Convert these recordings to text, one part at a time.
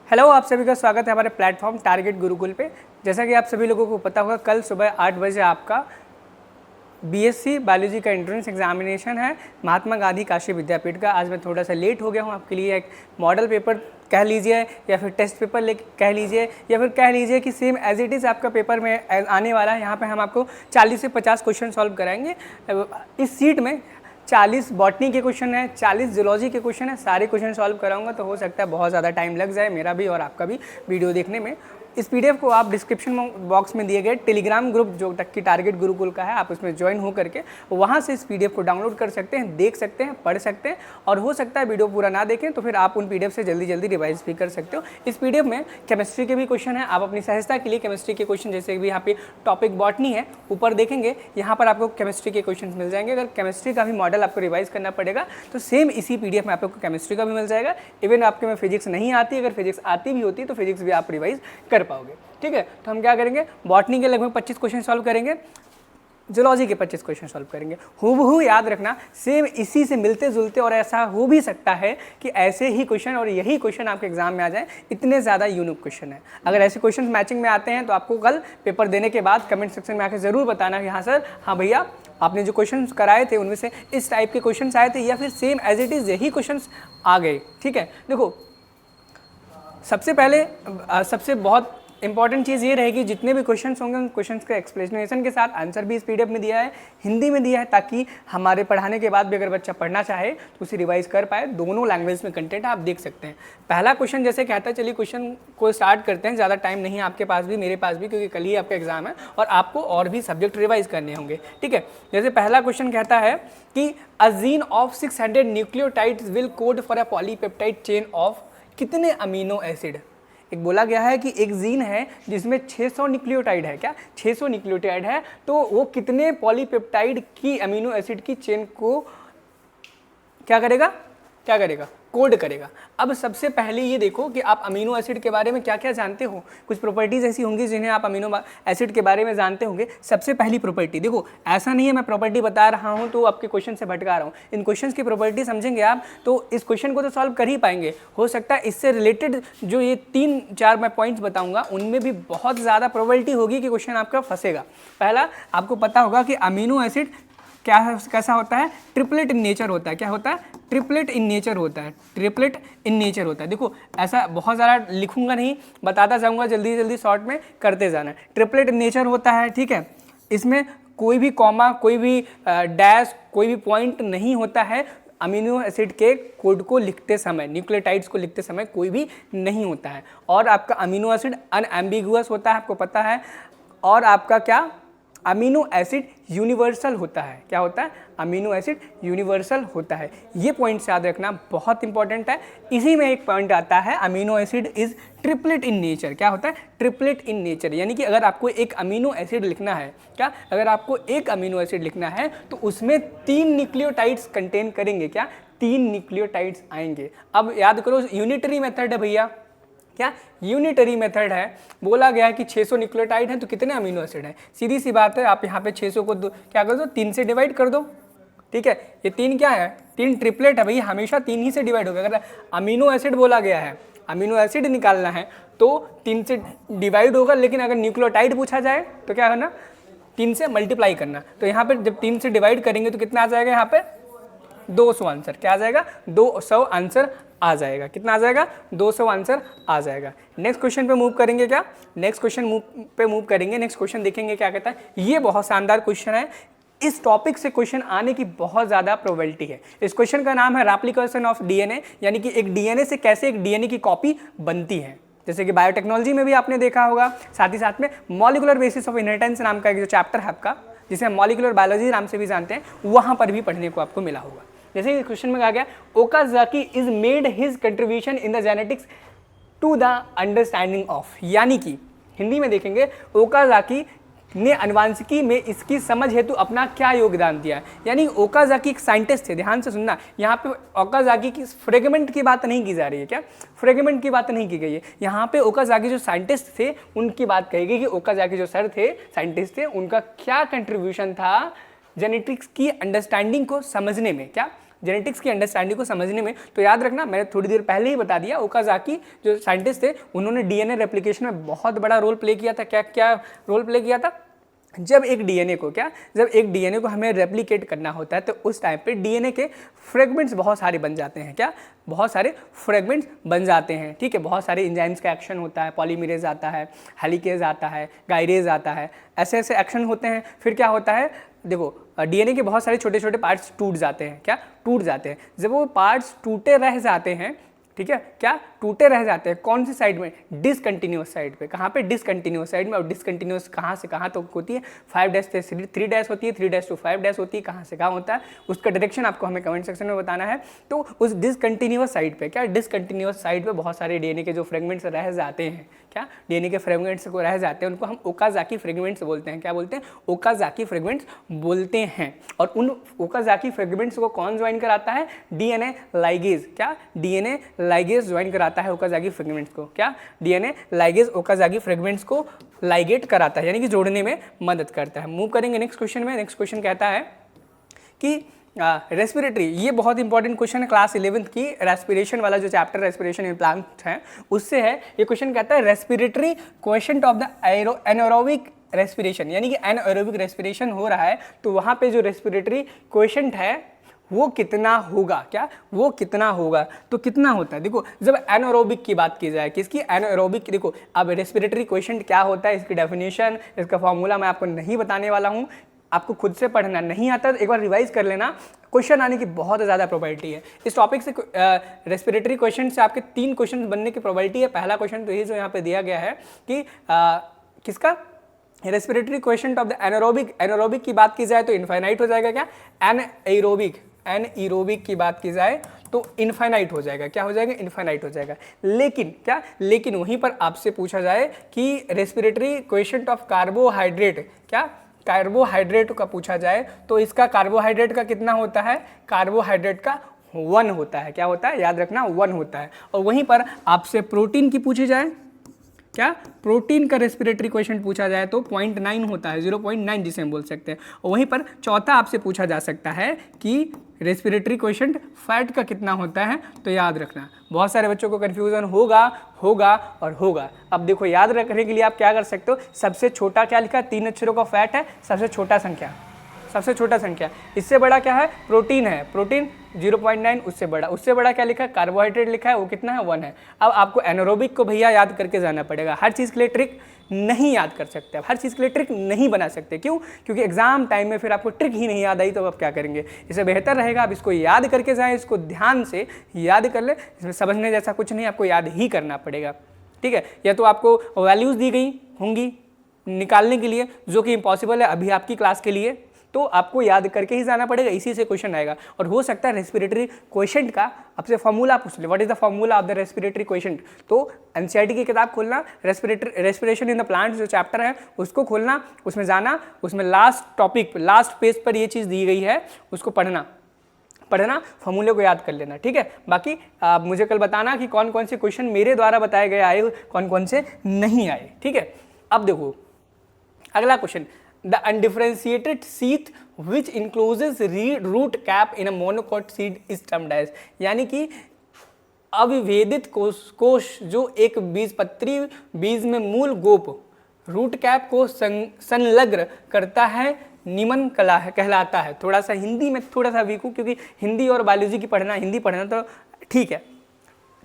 Hello, आप सभी का स्वागत है हमारे प्लेटफॉर्म टारगेट गुरुकुल पे। जैसा कि आप सभी लोगों को पता होगा, कल सुबह 8 बजे आपका बीएससी बायोलॉजी का एंट्रेंस एग्जामिनेशन है महात्मा गांधी काशी विद्यापीठ का। आज मैं थोड़ा सा लेट हो गया हूँ। आपके लिए एक मॉडल पेपर कह लीजिए या फिर टेस्ट पेपर ले कह लीजिए या फिर कह लीजिए कि सेम एज इट इज़ आपका पेपर में आने वाला है। यहाँ पे हम आपको 40 से 50 क्वेश्चन सॉल्व कराएंगे। इस सीट में 40 बॉटनी के क्वेश्चन है, 40 जूलॉजी के क्वेश्चन है। सारे क्वेश्चन सॉल्व कराऊंगा तो हो सकता है बहुत ज़्यादा टाइम लग जाए, मेरा भी और आपका भी वीडियो देखने में। इस पीडीएफ को आप डिस्क्रिप्शन बॉक्स में दिए गए टेलीग्राम ग्रुप जो तक की टारगेट गुरुकुल का है, आप उसमें ज्वाइन हो करके वहाँ से इस पीडीएफ को डाउनलोड कर सकते हैं, देख सकते हैं, पढ़ सकते हैं। और हो सकता है वीडियो पूरा ना देखें तो फिर आप उन पीडीएफ से जल्दी जल्दी रिवाइज भी कर सकते हो। इस पीडीएफ में केमिस्ट्री के भी क्वेश्चन है। आप अपनी सहजता के लिए केमिस्ट्री के क्वेश्चन, जैसे कि यहाँ पे टॉपिक बॉटनी है, ऊपर देखेंगे यहाँ पर आपको केमिस्ट्री के क्वेश्चन मिल जाएंगे। अगर केमिस्ट्री का भी मॉडल आपको रिवाइज करना पड़ेगा तो सेम इसी पीडीएफ में आपको केमिस्ट्री का भी मिल जाएगा। इवन आपके में फिजिक्स नहीं आती, अगर फिजिक्स आती भी होती तो फिजिक्स भी आप रिवाइज कर पाओगे। ठीक है, तो हम क्या करेंगे, बॉटनी के लगभग 25 क्वेश्चन सॉल्व करेंगे, जूलॉजी के 25 क्वेश्चन सॉल्व करेंगे। हूबहू याद रखना, सेम इसी से मिलते जुलते, और ऐसा हो भी सकता है कि ऐसे ही क्वेश्चन और यही क्वेश्चन आपके एग्जाम में आ जाए। इतने ज़्यादा यूनिक क्वेश्चन है। अगर ऐसे क्वेश्चन मैचिंग में आते हैं तो आपको कल पेपर देने के बाद कमेंट सेक्शन में आकर ज़रूर बताना कि हाँ सर, हाँ भैया, आपने जो क्वेश्चन कराए थे उनमें से इस टाइप के क्वेश्चन आए थे या फिर सेम एज इट इज़ यही क्वेश्चन आ गए। ठीक है, देखो सबसे पहले सबसे बहुत इंपॉर्टेंट चीज़ ये रहेगी, जितने भी क्वेश्चंस होंगे उन क्वेश्चंस के एक्सप्लेनेशन के साथ आंसर भी इस पीडीएफ में दिया है, हिंदी में दिया है, ताकि हमारे पढ़ाने के बाद भी अगर बच्चा पढ़ना चाहे तो उसे रिवाइज कर पाए। दोनों लैंग्वेज में कंटेंट आप देख सकते हैं। पहला क्वेश्चन जैसे कहता है, चलिए क्वेश्चन को स्टार्ट करते हैं। ज़्यादा टाइम नहीं है आपके पास भी, मेरे पास भी, क्योंकि कल ही आपका एग्जाम है और आपको और भी सब्जेक्ट रिवाइज करने होंगे। ठीक है, जैसे पहला क्वेश्चन कहता है कि a gene of 600 nucleotides will code for a polypeptide chain of कितने अमीनो एसिड। एक बोला गया है कि एक जीन है जिसमें 600 न्यूक्लियोटाइड है। क्या 600 न्यूक्लियोटाइड है, तो वो कितने पॉलीपेप्टाइड की अमीनो एसिड की चेन को क्या करेगा कोड करेगा। अब सबसे पहले ये देखो कि आप अमीनो एसिड के बारे में क्या क्या जानते हो। कुछ प्रॉपर्टीज़ ऐसी होंगी जिन्हें आप अमीनो एसिड के बारे में जानते होंगे। सबसे पहली प्रॉपर्टी देखो, ऐसा नहीं है मैं प्रॉपर्टी बता रहा हूँ तो आपके क्वेश्चन से भटका रहा हूँ। इन क्वेश्चन की प्रॉपर्टी समझेंगे आप तो इस क्वेश्चन को तो सॉल्व कर ही पाएंगे। हो सकता है इससे रिलेटेड जो ये 3-4 मैं पॉइंट्स बताऊँगा उनमें भी बहुत ज़्यादा प्रोबेबिलिटी होगी कि क्वेश्चन आपका फंसेगा। पहला, आपको पता होगा कि अमीनो एसिड कैसा होता है, ट्रिपलेट इन नेचर होता है। क्या होता है, ट्रिपलेट इन नेचर होता है। ट्रिपलेट इन नेचर होता है। देखो ऐसा बहुत ज़्यादा लिखूंगा नहीं, बताता जाऊंगा, जल्दी जल्दी शॉर्ट में करते जाना। ट्रिपलेट इन नेचर होता है। ठीक है, इसमें कोई भी कॉमा, कोई भी डैश, कोई भी पॉइंट नहीं होता है। अमीनो एसिड के कोड को लिखते समय, न्यूक्लियोटाइड्स को लिखते समय कोई भी नहीं होता है। और आपका अमीनो एसिड अनएम्बिगुअस होता है, आपको पता है। और आपका क्या, अमीनो एसिड यूनिवर्सल होता है। क्या होता है, अमीनो एसिड यूनिवर्सल होता है। ये पॉइंट्स याद रखना बहुत इंपॉर्टेंट है। इसी में एक पॉइंट आता है, amino acid is triplet in nature. क्या होता है, ट्रिपलेट इन नेचर, यानी कि अगर आपको एक अमीनो एसिड लिखना है, क्या अगर आपको एक अमीनो एसिड लिखना है तो उसमें 3 न्यूक्लियोटाइड्स कंटेन करेंगे। क्या 3 न्यूक्लियोटाइड्स आएंगे। अब याद करो, यूनिटरी मेथड है भैया। क्या यूनिटरी मेथड है। बोला गया है कि 600 न्यूक्लियोटाइड है तो कितने अमीनो एसिड हैं। सीधी सी बात है, आप यहाँ पे 600 को क्या कर दो, 3 से डिवाइड कर दो। ठीक है, ये 3 क्या है, 3 ट्रिपलेट है भैया, हमेशा 3 ही से डिवाइड होगा। अगर अमीनो एसिड बोला गया है, अमीनो एसिड निकालना है तो 3 से डिवाइड होगा। लेकिन अगर न्यूक्लियोटाइड पूछा जाए तो क्या करना, 3 से मल्टीप्लाई करना। तो यहाँ पर जब 3 से डिवाइड करेंगे तो कितना आ जाएगा, यहाँ पे 200 आंसर। क्या आ जाएगा, 200 आंसर आ जाएगा। कितना आ जाएगा, 200 आंसर आ जाएगा। नेक्स्ट क्वेश्चन पे मूव करेंगे। क्या नेक्स्ट क्वेश्चन पे मूव करेंगे। नेक्स्ट क्वेश्चन देखेंगे क्या कहता है। ये बहुत शानदार क्वेश्चन है। इस टॉपिक से क्वेश्चन आने की बहुत ज़्यादा प्रोबेबिलिटी है। इस क्वेश्चन का नाम है रेप्लिकेशन ऑफ डीएनए, यानी कि एक डीएनए से कैसे एक डीएनए की कॉपी बनती है। जैसे कि बायोटेक्नोलॉजी में भी आपने देखा होगा। साथ ही साथ में मॉलिकुलर बेसिस ऑफ इनहेरिटेंस नाम का एक जो चैप्टर है आपका, जिसे हम मॉलिकुलर बायोलॉजी नाम से भी जानते हैं, वहाँ पर भी पढ़ने को आपको मिला होगा। जैसे क्वेश्चन में कहा गया, Okazaki is made his contribution in the genetics to the understanding of, यानी कि हिंदी में देखेंगे, ओकाज़ाकी ने अनुवांशिकी में इसकी समझ हेतु अपना क्या योगदान दिया। यानी ओकाज़ाकी एक साइंटिस्ट थे। ध्यान से सुनना, यहाँ पे ओकाज़ाकी की फ्रेगमेंट की बात नहीं की जा रही है। क्या फ्रेगमेंट की बात नहीं की गई है यहाँ पे। ओकाज़ाकी जो साइंटिस्ट थे उनकी बात कही गई कि ओकाज़ाकी जो सर थे, साइंटिस्ट थे, उनका क्या कंट्रीब्यूशन था जेनेटिक्स की अंडरस्टैंडिंग को समझने में। क्या जेनेटिक्स की अंडरस्टैंडिंग को समझने में। तो याद रखना, मैंने थोड़ी देर पहले ही बता दिया, ओकाज़ाकी जो साइंटिस्ट थे उन्होंने डीएनए रेप्लिकेशन में बहुत बड़ा रोल प्ले किया था। क्या क्या रोल प्ले किया था? जब एक डीएनए को हमें रेप्लिकेट करना होता है तो उस टाइम पे डीएनए के फ्रेगमेंट्स बहुत सारे बन जाते हैं। क्या? बहुत सारे फ्रेगमेंट्स बन जाते हैं। ठीक है, बहुत सारे एंजाइम्स का एक्शन होता है, पॉलीमरेज आता है, हेलिकेज आता है, गायरेज आता है, ऐसे ऐसे एक्शन होते हैं। फिर क्या होता है, देखो डीएनए के बहुत सारे छोटे छोटे पार्ट्स टूट जाते हैं। क्या? टूट जाते हैं। जब वो पार्ट्स टूटे रह जाते हैं, ठीक है, क्या टूटे रह जाते हैं, कौन सी साइड में? डिसकंटिन्यूअस साइड पे। कहाँ पे? डिसकंटिन्यूअस साइड में। और डिसकंटिन्यूअस कहाँ से कहाँ तक होती है? 5 डैश से 3 डैश होती है, 3 डैश टू 5 डैश होती है। कहाँ से कहाँ होता है उसका डायरेक्शन आपको हमें कमेंट सेक्शन में बताना है। तो उस डिसकंटिन्यूअस साइड पे, क्या डिसकंटिन्यूअस साइड पे बहुत सारे डीएनए के जो फ्रेगमेंट्स रह जाते हैं, क्या डीएनए के फ्रेगमेंट्स को रह जाते हैं, उनको हम ओकाज़ाकी फ्रेगमेंट्स बोलते हैं। क्या बोलते हैं? ओकाज़ाकी फ्रेगमेंट्स बोलते हैं। और उन ओकाज़ाकी फ्रेगमेंट्स को कौन ज्वाइन कराता है? DNA ligase. क्या? डीएनए लाइगेज ज्वाइन कराता है ओकाज़ाकी फ्रेगमेंट्स को। क्या? डीएनए लाइगेज ओकाज़ाकी फ्रेगमेंट्स को लाइगेट कराता है, यानी कि जोड़ने में मदद करता है। मूव करेंगे नेक्स्ट क्वेश्चन में। नेक्स्ट क्वेश्चन कहता है कि रेस्पिरेटरी, ये बहुत इंपॉर्टेंट क्वेश्चन है क्लास 11th की रेस्पिरेशन वाला जो चैप्टर रेस्पिरेशन इन प्लांट है उससे है। ये क्वेश्चन कहता है respiratory question of the anaerobic respiration, यानी कि एनारोबिक रेस्पिरेशन हो रहा है तो वहाँ पे जो रेस्पिरेटरी क्वेश्चन है वो कितना होगा। क्या? वो कितना होगा। तो कितना होता है, देखो जब एनारोबिक की बात की जाए, किसकी? एनारोबिक। देखो अब रेस्पिरेटरी क्वेश्चन क्या होता है, इसकी डेफिनेशन, इसका फॉर्मूला मैं आपको नहीं बताने वाला हूँ, आपको खुद से पढ़ना। नहीं आता तो एक बार रिवाइज कर लेना, क्वेश्चन आने की बहुत ज़्यादा प्रोबेबिलिटी है। इस टॉपिक से रेस्पिरेटरी क्वेश्चन से आपके 3 क्वेश्चन बनने की प्रोबेबिलिटी है। पहला क्वेश्चन तो ये जो यहाँ पे दिया गया है कि किसका? Respiratory question of the anaerobic. Anaerobic की बात की जाए तो इनफाइनाइट हो जाएगा। क्या? एनारोबिक की बात की जाए तो इनफाइनाइट हो जाएगा। क्या हो जाएगा? इनफाइनाइट हो जाएगा। लेकिन क्या? लेकिन वहीं पर आपसे पूछा जाए कि रेस्पिरेटरी क्वेश्चन ऑफ कार्बोहाइड्रेट, क्या कार्बोहाइड्रेट का पूछा जाए तो इसका कार्बोहाइड्रेट का कितना होता है? कार्बोहाइड्रेट का 1 होता है। क्या होता है? याद रखना 1 होता है। और वहीं पर आपसे प्रोटीन की पूछी जाए, क्या प्रोटीन का रेस्पिरेटरी क्वेश्चन पूछा जाए तो 0.9 होता है, 0.9 जिसे हम बोल सकते हैं। और वहीं पर चौथा आपसे पूछा जा सकता है कि रेस्पिरेटरी क्वेश्चन फैट का कितना होता है। तो याद रखना, बहुत सारे बच्चों को कन्फ्यूजन होगा और होगा। अब देखो याद रखने के लिए आप क्या कर सकते हो, सबसे छोटा क्या लिखा है? 3 अक्षरों का फैट है, सबसे छोटा संख्या। इससे बड़ा क्या है? प्रोटीन है, प्रोटीन 0.9, उससे बड़ा क्या लिखा है? कार्बोहाइड्रेट लिखा है, वो कितना है? 1 है। अब आपको एनारोबिक को भैया याद करके जाना पड़ेगा। हर चीज़ के लिए ट्रिक नहीं याद कर सकते, हर चीज़ के लिए ट्रिक नहीं बना सकते। क्यों? क्योंकि एग्जाम टाइम में फिर आपको ट्रिक ही नहीं याद आई तो आप क्या करेंगे। इससे बेहतर रहेगा आप इसको याद करके जाएं, इसको ध्यान से याद कर ले। इसमें समझने जैसा कुछ नहीं, आपको याद ही करना पड़ेगा। ठीक है, या तो आपको वैल्यूज़ दी गई होंगी निकालने के लिए जो कि इम्पॉसिबल है अभी आपकी क्लास के लिए, तो आपको याद करके ही जाना पड़ेगा, इसी से क्वेश्चन आएगा। और हो सकता है रेस्पिरेटरी क्वेश्चन का आपसे फॉर्मूला पूछ ले, what is the formula of the respiratory question. तो एनसीईआरटी की किताब खोलना, रेस्पिरेशन इन द प्लांट जो चैप्टर है उसको खोलना, उसमें जाना, उसमें लास्ट टॉपिक लास्ट पेज पर ये चीज़ दी गई है, उसको पढ़ना, फॉर्मूले को याद कर लेना। ठीक है, बाकी आप मुझे कल बताना कि कौन कौन से क्वेश्चन मेरे द्वारा बताए गए आए, कौन कौन से नहीं आए। ठीक है, अब देखो अगला question, the undifferentiated sheath which encloses root cap in a monocot seed is termed as, यानी कि अविभेदित कोश जो एक बीजपत्री बीज में मूल गोप रूट कैप को संलग्न करता है निमन कला है कहलाता है। थोड़ा सा हिंदी में थोड़ा सा वीक हूँ क्योंकि हिंदी और बायोलॉजी की हिंदी पढ़ना तो ठीक है,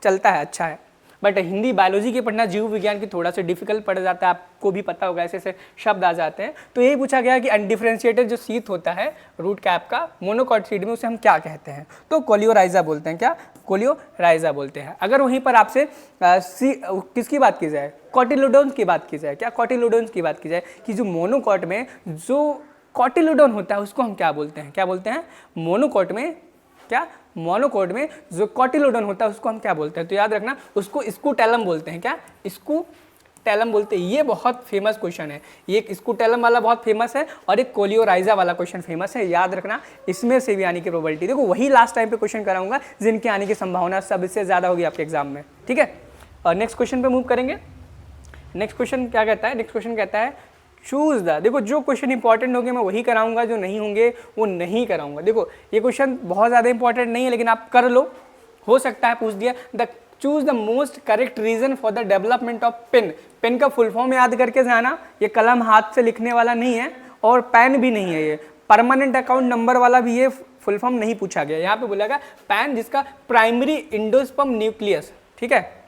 चलता है, अच्छा है, बट हिंदी बायोलॉजी की पढ़ना, जीव विज्ञान की थोड़ा सा डिफिकल्ट पड़ जाता है, आपको भी पता होगा, ऐसे ऐसे शब्द आ जाते हैं। तो यही पूछा गया कि अनडिफरेंशिएटेड जो सीथ होता है रूट कैप का मोनोकॉट सीड में, उसे हम क्या कहते हैं। तो कोलियोराइजा बोलते हैं। क्या? कोलियोराइजा बोलते हैं। अगर वहीं पर आपसे किसकी बात की जाए, कॉटिलोडोन्स की बात की जाए, क्या कॉटिलोडोन्स की बात की जाए कि जो मोनोकॉट में जो कॉटिलोडोन होता है उसको हम क्या बोलते हैं, क्या बोलते हैं मोनोकॉट में, क्या मोनोकॉट में जो कॉटिलोडोन होता है उसको हम क्या बोलते हैं। तो याद रखना उसको स्कूटेलम बोलते हैं। क्या? स्कूटेलम बोलते हैं। ये बहुत फेमस क्वेश्चन है, ये एक स्कूटेलम वाला बहुत फेमस है और एक कोलियोराइजा वाला क्वेश्चन फेमस है, याद रखना। इसमें से भी आने की प्रोबेबिलिटी देखो, वही लास्ट टाइम पे क्वेश्चन कराऊंगा जिनके आने की संभावना सबसे ज़्यादा होगी आपके एग्जाम में। ठीक है, और नेक्स्ट क्वेश्चन पे मूव करेंगे। नेक्स्ट क्वेश्चन क्या कहता है, नेक्स्ट क्वेश्चन कहता है चूज द, देखो जो क्वेश्चन इंपॉर्टेंट होंगे मैं वही कराऊंगा, जो नहीं होंगे वो नहीं कराऊंगा। देखो ये क्वेश्चन बहुत ज़्यादा इंपॉर्टेंट नहीं है लेकिन आप कर लो, हो सकता है पूछ दिया। The choose the most correct reason for the development of PEN. PEN का फुल फॉर्म याद करके जाना, ये कलम हाथ से लिखने वाला नहीं है और पेन भी नहीं है, ये परमानेंट अकाउंट नंबर वाला भी ये फुल फॉर्म नहीं पूछा गया। यहाँ पे बोला गया पैन जिसका प्राइमरी एंडोस्पर्म न्यूक्लियस, ठीक है,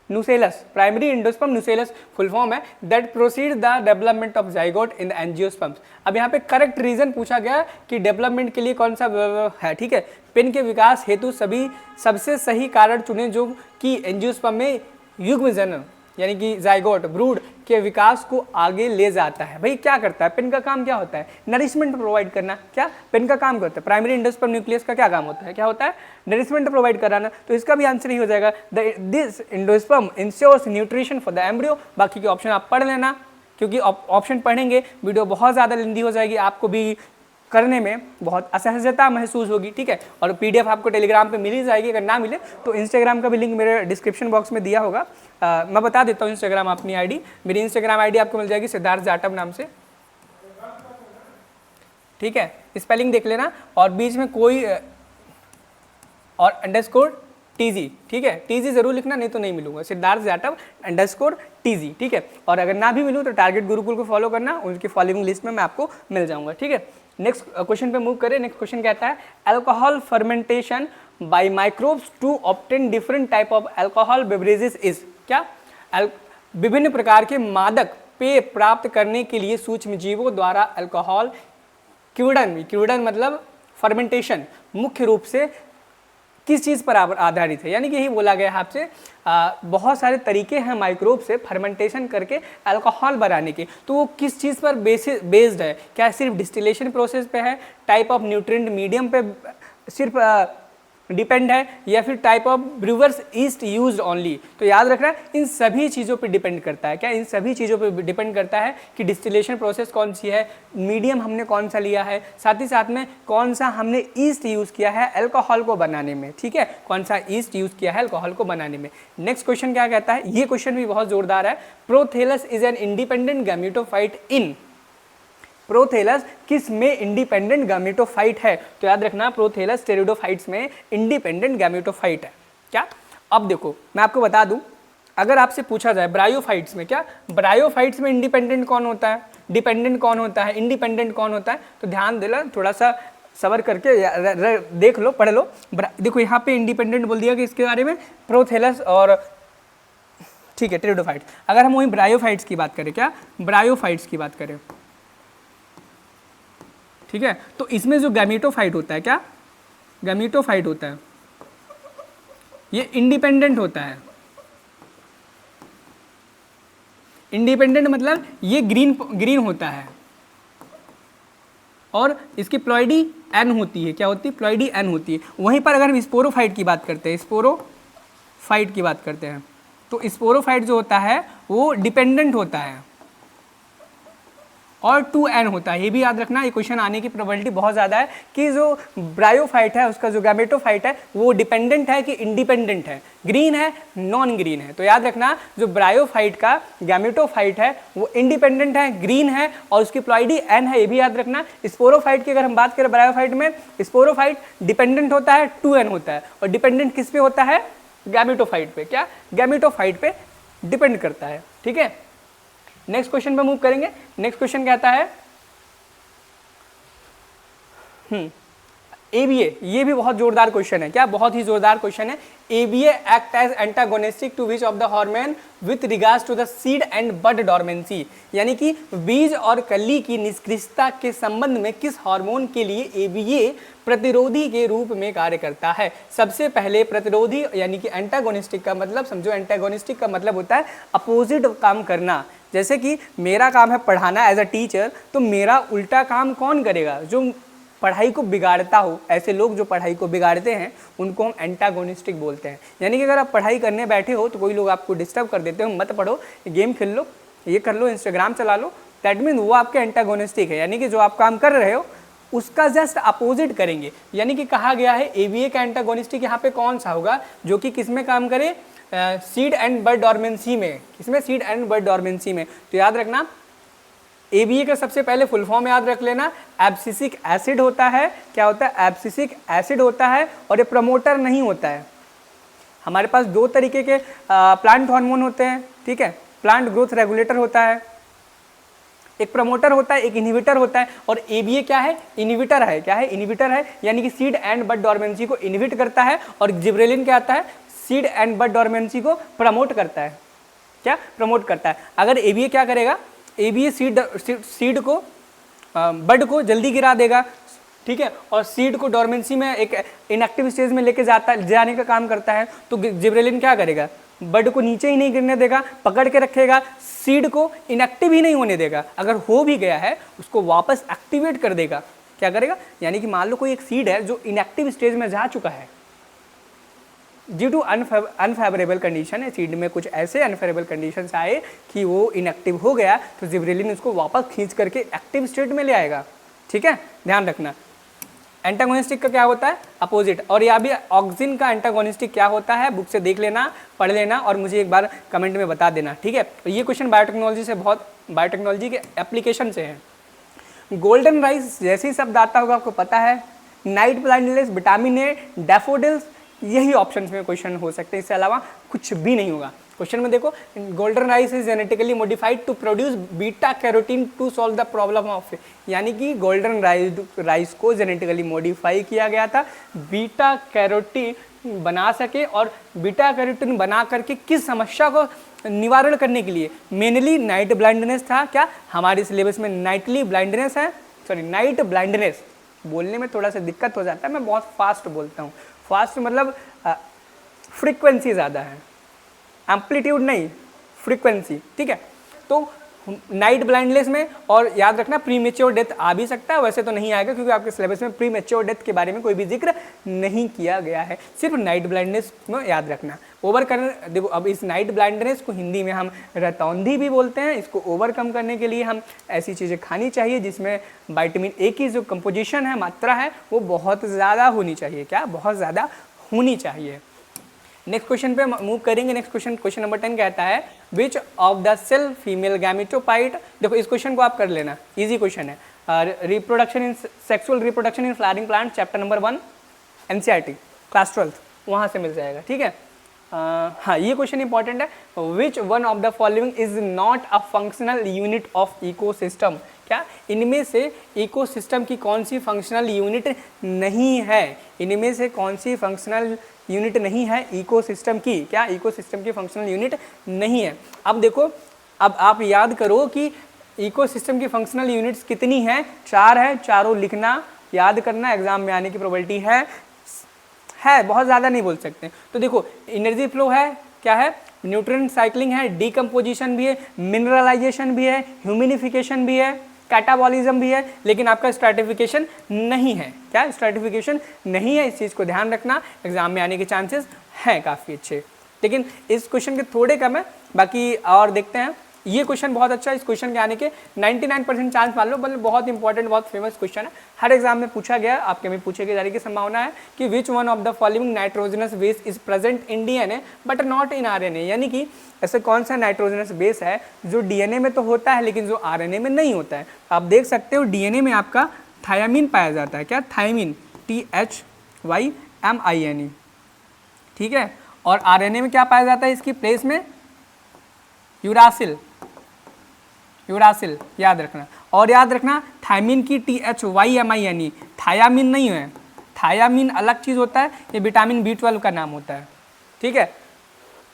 नुसेलस, प्राइमरी एंडोस्पर्म नुसेलस फुल फॉर्म है, that proceed the development of zygote in the angiosperms. अब यहाँ पे करेक्ट रीजन पूछा गया कि डेवलपमेंट के लिए कौन सा है, ठीक है। पेन के विकास हेतु सबसे सही कारण चुने जो कि एंजियोस्पर्म में युग्म जनन यानी कि जाइगोट ब्रूड के विकास को आगे ले जाता है। भाई क्या करता है पेन का काम, क्या होता है, नरिशमेंट प्रोवाइड करना। क्या पेन का काम करता है, प्राइमरी एंडोस्पर्म न्यूक्लियस का क्या काम होता है, क्या होता है, नरिशमेंट प्रोवाइड कराना। तो इसका भी आंसर ही हो जाएगा this endosperm ensures nutrition for the embryo. बाकी के ऑप्शन आप पढ़ लेना, क्योंकि ऑप्शन पढ़ेंगे वीडियो बहुत ज़्यादा लेंदी हो जाएगी, आपको भी करने में बहुत असहजता महसूस होगी, ठीक है। और पीडीएफ आपको टेलीग्राम पे मिल ही जाएगी, अगर ना मिले तो इंस्टाग्राम का भी लिंक मेरे डिस्क्रिप्शन बॉक्स में दिया होगा। मैं बता देता हूँ इंस्टाग्राम अपनी आईडी, मेरी इंस्टाग्राम आईडी आपको मिल जाएगी सिद्धार्थ जाटव नाम से, ठीक है। स्पेलिंग देख लेना और बीच में कोई और अंडरस्कोर टीजी, ठीक है, टीजी जरूर लिखना नहीं तो नहीं मिलूंगा, सिद्धार्थ जाटव अंडरस्कोर टीजी, ठीक है। और अगर ना भी मिलूँ तो टारगेट गुरुकुल को फॉलो करना, उनकी फॉलोइंग लिस्ट में मैं आपको मिल जाऊंगा, ठीक है। नेक्स्ट क्वेश्चन पे मूव करें। नेक्स्ट क्वेश्चन कहता है alcohol fermentation by microbes to obtain different type of alcohol beverages is. क्या विभिन्न प्रकार के मादक पेय प्राप्त करने के लिए सूक्ष्म जीवों द्वारा अल्कोहल क्यूडन मतलब फर्मेंटेशन मुख्य रूप से किस चीज़ पर आधारित है, यानी कि यही बोला गया है आपसे बहुत सारे तरीके हैं माइक्रोब से फर्मेंटेशन करके अल्कोहल बनाने के, तो वो किस चीज़ पर बेस्ड है, क्या सिर्फ डिस्टिलेशन प्रोसेस पे है, टाइप ऑफ न्यूट्रिएंट मीडियम पे सिर्फ डिपेंड है, या फिर type of brewer's yeast used only. तो याद रखना इन सभी चीज़ों पे डिपेंड करता है, क्या इन सभी चीज़ों पे डिपेंड करता है कि डिस्टिलेशन प्रोसेस कौन सी है, मीडियम हमने कौन सा लिया है, साथ ही साथ में कौन सा हमने ईस्ट यूज़ किया है अल्कोहल को बनाने में, ठीक है, कौन सा ईस्ट यूज़ किया है अल्कोहल को बनाने में। नेक्स्ट क्वेश्चन क्या कहता है, ये क्वेश्चन भी बहुत जोरदार है। Prothallus is an independent gametophyte in. Prothallus किस में इंडिपेंडेंट गैमेटोफाइट है, तो याद रखना प्रोथेलस टेरिडोफाइट्स में इंडिपेंडेंट गैमेटोफाइट है। क्या अब देखो मैं आपको बता दूं, अगर आपसे पूछा जाए ब्रायोफाइट्स में, क्या ब्रायोफाइट्स में इंडिपेंडेंट कौन होता है, डिपेंडेंट कौन होता है, इंडिपेंडेंट कौन होता है, तो ध्यान देना, थोड़ा सा सबर करके देख लो, पढ़ लो। देखो यहाँ पे इंडिपेंडेंट बोल दिया कि इसके बारे में प्रोथेलस और ठीक है टेरिडोफाइट्स। अगर हम वही ब्रायोफाइट्स की बात करें, क्या ब्रायोफाइट्स की बात करें, ठीक है, तो इसमें जो गैमेटोफाइट होता है, क्या गैमेटोफाइट होता है, ये इंडिपेंडेंट होता है। इंडिपेंडेंट मतलब ये ग्रीन होता है और इसकी प्लॉइडी एन होती है, क्या होती है, प्लॉइडी एन होती है। वहीं पर अगर हम स्पोरोफाइट की बात करते हैं, स्पोरोफाइट की बात करते हैं, तो स्पोरोफाइट जो होता है वो डिपेंडेंट होता है और 2n होता है। ये भी याद रखना, ये क्वेश्चन आने की प्रोबेबिलिटी बहुत ज़्यादा है कि जो ब्रायोफाइट है उसका जो गैमेटोफाइट है वो डिपेंडेंट है कि इंडिपेंडेंट है, ग्रीन है नॉन ग्रीन है। तो याद रखना जो ब्रायोफाइट का गैमेटोफाइट है वो इंडिपेंडेंट है, ग्रीन है और उसकी प्लॉइडी n है, ये भी याद रखना। स्पोरोफाइट की अगर हम बात करें ब्रायोफाइट में, स्पोरोफाइट डिपेंडेंट होता है, 2n होता है, और डिपेंडेंट किस पे होता है, गैमेटोफाइट पे, क्या गैमेटोफाइट पे डिपेंड करता है, ठीक है। नेक्स्ट क्वेश्चन पे मूव करेंगे। नेक्स्ट क्वेश्चन कहता है एबीए, ये भी बहुत जोरदार क्वेश्चन है, क्या बहुत ही जोरदार क्वेश्चन है। ABA act as antagonistic to which of the hormone with regards to the seed and bud dormancy, यानी कि बीज और कली की निष्क्रियता के संबंध में किस हार्मोन के लिए एबीए प्रतिरोधी के रूप में कार्य करता है। सबसे पहले प्रतिरोधी यानी कि एंटागोनिस्टिक का मतलब समझो, एंटागोनिस्टिक का मतलब होता है अपोजिट काम करना। जैसे कि मेरा काम है पढ़ाना एज अ टीचर, तो मेरा उल्टा काम कौन करेगा, जो पढ़ाई को बिगाड़ता हो। ऐसे लोग जो पढ़ाई को बिगाड़ते हैं उनको हम एंटागोनिस्टिक बोलते हैं। यानी कि अगर आप पढ़ाई करने बैठे हो तो कोई लोग आपको डिस्टर्ब कर देते हो, मत पढ़ो, गेम खेल लो, ये कर लो, इंस्टाग्राम चला लो, दैट मीन वो आपके एंटागोनिस्टिक है। यानी कि जो आप काम कर रहे हो उसका जस्ट अपोजिट करेंगे। यानी कि कहा गया है एबीए का एंटागोनिस्टिक यहाँ पे कौन सा होगा, जो कि किस में काम करे, सीड एंड बड डॉर्मेंसी में, इसमें सीड एंड बड डॉर्मेंसी में। तो याद रखना ABA का सबसे पहले फुल फॉर्म याद रख लेना, एब्सिसिक एसिड होता है। क्या होता है? एब्सिसिक एसिड होता है और ये प्रमोटर नहीं होता है। हमारे पास दो तरीके के प्लांट हार्मोन होते हैं, ठीक है, प्लांट ग्रोथ रेगुलेटर होता है, एक प्रमोटर होता है, एक इनहिबिटर होता है। और ABA क्या है? इनहिबिटर है। क्या है? इनहिबिटर है, यानी कि सीड एंड बड डॉर्मेंसी को इनहिबिट करता है। और जिब्रेलिन क्या आता है? सीड एंड बड डॉर्मेंसी को प्रमोट करता है। क्या? प्रमोट करता है। अगर ABA क्या करेगा? ABA सीड को बड को जल्दी गिरा देगा, ठीक है, और सीड को डॉर्मेंसी में एक इनएक्टिव स्टेज में लेके जाने का काम करता है। तो जिब्रेलिन क्या करेगा? बड को नीचे ही नहीं गिरने देगा, पकड़ के रखेगा, सीड को इनएक्टिव ही नहीं होने देगा। अगर हो भी गया है उसको वापस एक्टिवेट कर देगा। क्या करेगा? यानी कि मान लो कोई एक सीड है जो इनएक्टिव स्टेज में जा चुका है, ड्यू टू अनफेवरेबल कंडीशन है, सीड में कुछ ऐसे अनफेवरेबल कंडीशंस आए कि वो इनएक्टिव हो गया, तो जिब्रेलिन उसको वापस खींच करके एक्टिव स्टेट में ले आएगा। ठीक है, ध्यान रखना। एंटागोनिस्टिक का क्या होता है? अपोजिट। और या भी ऑक्सिन का एंटागोनिस्टिक क्या होता है? बुक से देख लेना, पढ़ लेना और मुझे एक बार कमेंट में बता देना। ठीक है, तो ये क्वेश्चन बायोटेक्नोलॉजी से बायोटेक्नोलॉजी के एप्लीकेशन से है। गोल्डन राइस जैसे ही शब्द आता होगा आपको पता है, night blindness, vitamin A, daffodils, यही ऑप्शन में क्वेश्चन हो सकते हैं, इससे अलावा कुछ भी नहीं होगा। क्वेश्चन में देखो, golden rice is genetically modified to produce beta carotene to solve the problem of, यानी कि गोल्डन राइस को जेनेटिकली मॉडिफाई किया गया था बीटा कैरोटीन बना सके, और बीटा कैरोटीन बना करके किस समस्या को निवारण करने के लिए? मेनली नाइट ब्लाइंडनेस था। क्या हमारे सिलेबस में नाइटली ब्लाइंडनेस है, सॉरी नाइट ब्लाइंडनेस, बोलने में थोड़ा सा दिक्कत हो जाता है, मैं बहुत फास्ट बोलता हूँ। फास्ट मतलब फ्रीक्वेंसी ज़्यादा है, एम्पलीट्यूड नहीं, फ्रीक्वेंसी। ठीक है, तो नाइट ब्लाइंडनेस में, और याद रखना प्रीमेच्योर डेथ आ भी सकता है, वैसे तो नहीं आएगा क्योंकि आपके सिलेबस में प्रीमेच्योर डेथ के बारे में कोई भी जिक्र नहीं किया गया है, सिर्फ नाइट ब्लाइंडनेस में याद रखना। देखो अब इस नाइट ब्लाइंडनेस को हिंदी में हम रतौंधी भी बोलते हैं। इसको ओवरकम करने के लिए हम ऐसी चीज़ें खानी चाहिए जिसमें विटामिन ए की जो कंपोजिशन है, मात्रा है, वो बहुत ज़्यादा होनी चाहिए। क्या? बहुत ज़्यादा होनी चाहिए। नेक्स्ट क्वेश्चन पे मूव करेंगे। नेक्स्ट क्वेश्चन नंबर 10 कहता है, which of the cell female gametophyte. देखो इस क्वेश्चन को आप कर लेना, इजी क्वेश्चन है। Reproduction in sexual reproduction in flowering plant, chapter number 1 NCERT class 12 वहाँ से मिल जाएगा। ठीक है, हाँ ये क्वेश्चन इंपॉर्टेंट है। Which one of the following is not a functional unit of ecosystem. क्या इनमें से इकोसिस्टम की कौन सी फंक्शनल यूनिट नहीं है? इनमें से कौन सी फंक्शनल यूनिट नहीं है इकोसिस्टम की? क्या इकोसिस्टम की फंक्शनल यूनिट नहीं है? अब देखो, अब आप याद करो कि इकोसिस्टम की फंक्शनल यूनिट्स कितनी हैं? 4 है, चारों लिखना, याद करना, एग्जाम में आने की प्रोबेबिलिटी है, बहुत ज़्यादा नहीं बोल सकते। तो देखो, एनर्जी फ्लो है, क्या है? न्यूट्रिएंट साइक्लिंग है, डीकम्पोजिशन भी है, मिनरलाइजेशन भी है, ह्यूमिनिफिकेशन भी है, कैटाबॉलिज्म भी है, लेकिन आपका स्ट्रैटिफिकेशन नहीं है। क्या? स्ट्रैटिफिकेशन नहीं है, इस चीज़ को ध्यान रखना, एग्जाम में आने के चांसेस हैं काफ़ी अच्छे, लेकिन इस क्वेश्चन के थोड़े कम है। बाकी और देखते हैं, ये क्वेश्चन बहुत अच्छा है, इस क्वेश्चन के आने के 99% चांस मान लो, मतलब बहुत इंपॉर्टेंट, बहुत फेमस क्वेश्चन है, हर एग्जाम में पूछा गया, आपके में पूछे जाने की संभावना है कि which one of the following nitrogenous base is present in DNA but not in RNA, यानी कि ऐसे कौन सा नाइट्रोजनस बेस है जो DNA में तो होता है लेकिन जो RNA में नहीं होता है। आप देख सकते हो DNA में आपका थायामीन पाया जाता है। क्या? थायामीन, THYAMINE, ठीक है, और RNA में क्या पाया जाता है इसकी प्लेस में? यूरासिल, याद रखना। और याद रखना थायमीन की THYAMINE, थायामीन नहीं है, थायामीन अलग चीज़ होता है, ये विटामिन B12 का नाम होता है। ठीक है,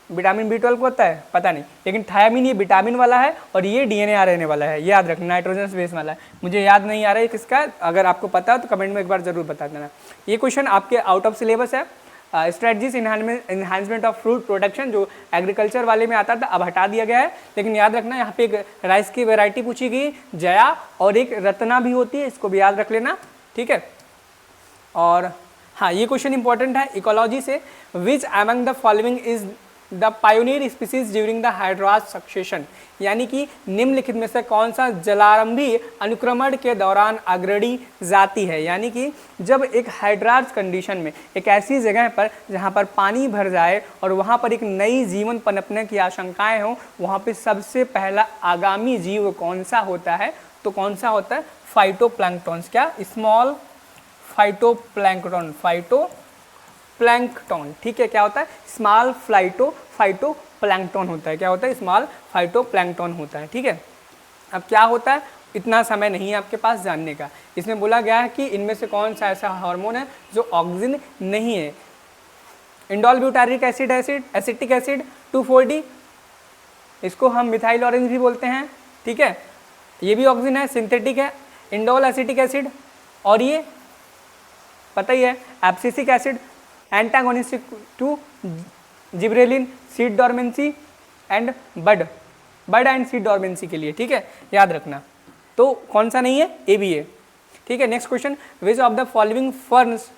विटामिन B12 को होता है पता नहीं, लेकिन थायामीन ये विटामिन वाला है और ये DNA RNA वाला है, याद रखना, नाइट्रोजन बेस वाला है। मुझे याद नहीं आ रहा है किसका, अगर आपको पता हो तो कमेंट में एक बार जरूर बता देना। ये क्वेश्चन आपके आउट ऑफ सिलेबस है। Strategies enhancement of fruit production, जो एग्रीकल्चर वाले में आता था, अब हटा दिया गया है, लेकिन याद रखना यहाँ पे एक राइस की वैरायटी पूछी गई, जया, और एक रत्ना भी होती है, इसको भी याद रख लेना। ठीक है, और हाँ ये क्वेश्चन इंपॉर्टेंट है इकोलॉजी से, which among the following is the pioneer species during the हाइड्राज succession, यानी कि निम्नलिखित में से कौन सा जलारंभी अनुक्रमण के दौरान अग्रणी जाति है। यानी कि जब एक हाइड्राज कंडीशन में एक ऐसी जगह पर जहाँ पर पानी भर जाए और वहाँ पर एक नई जीवन पनपने की आशंकाएं हों, वहाँ पे सबसे पहला आगामी जीव कौन सा होता है, तो कौन सा होता है, फाइटोप्लैंक्टॉन्स। क्या, स्मॉल फाइटोप्लैंक्टॉन, फाइटोप्लैंक्टॉन, ठीक है, क्या होता है, स्मॉल फाइटोप्लैंक्टॉन होता है। क्या होता है, स्मॉल फाइटोप्लैंक्टॉन होता है, ठीक है। अब क्या होता है, इतना समय नहीं है आपके पास जानने का। इसमें बोला गया है कि इनमें से कौन सा ऐसा हार्मोन है जो ऑक्सीजन नहीं है। Indole butyric acid, acetic acid 2,4-D, इसको हम मिथाइल ऑरेंज भी बोलते हैं, ठीक है, ये भी ऑक्सीजन है, सिंथेटिक है। इंडोल एसिटिक एसिड, और ये पता ही है abscisic acid, antagonistic to gibberellin, seed dormancy and bud and seed dormancy के लिए, ठीक है, याद रखना। तो कौन सा नहीं है, ए भी है, ठीक है। Next question, which of the following ferns,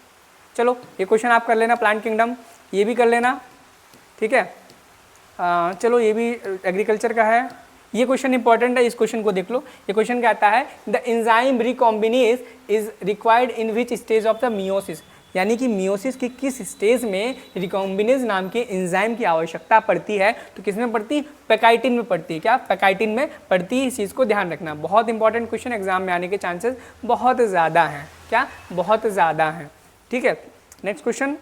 चलो ये क्वेश्चन आप कर लेना, प्लांट किंगडम ये भी कर लेना, ठीक है। चलो ये भी एग्रीकल्चर का है, ये क्वेश्चन इंपॉर्टेंट है, इस क्वेश्चन को देख लो। ये क्वेश्चन क्या आता है, the enzyme recombinase is required in which stage of the meiosis, यानी कि मियोसिस के किस स्टेज में रिकॉम्बिनेज नाम के एंजाइम की आवश्यकता पड़ती है, तो किस में पड़ती, पैकाइटिन में पड़ती है। क्या, पैकाइटिन में पड़ती है, इस चीज़ को ध्यान रखना। बहुत इंपॉर्टेंट क्वेश्चन, एग्जाम में आने के चांसेस बहुत ज़्यादा हैं, क्या, बहुत ज़्यादा हैं, ठीक है। नेक्स्ट क्वेश्चन,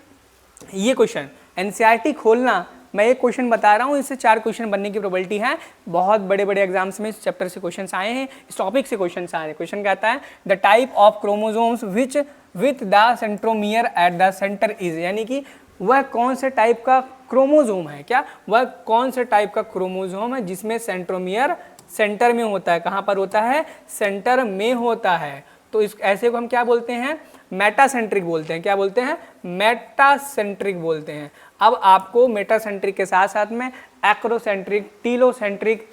ये क्वेश्चन एनसीईआरटी खोलना, मैं एक क्वेश्चन बता रहा हूँ, इससे 4 क्वेश्चन बनने की प्रोबेबिलिटी है। बहुत बड़े बड़े एग्जाम्स में इस चैप्टर से क्वेश्चन आए हैं, इस टॉपिक से क्वेश्चन आए हैं। क्वेश्चन कहता है the type of chromosomes which with the centromere at the centre is, यानी कि वह कौन से टाइप का क्रोमोसोम है, क्या, वह कौन से टाइप का क्रोमोसोम है जिसमें सेंट्रोमियर सेंटर में होता है। कहाँ पर होता है, सेंटर में होता है। तो इस ऐसे को हम क्या बोलते हैं, मेटासेंट्रिक बोलते हैं। क्या बोलते हैं, मेटासेंट्रिक बोलते हैं। अब आपको मेटासेंट्रिक के साथ साथ में एक्रोसेंट्रिक, टीलोसेंट्रिक,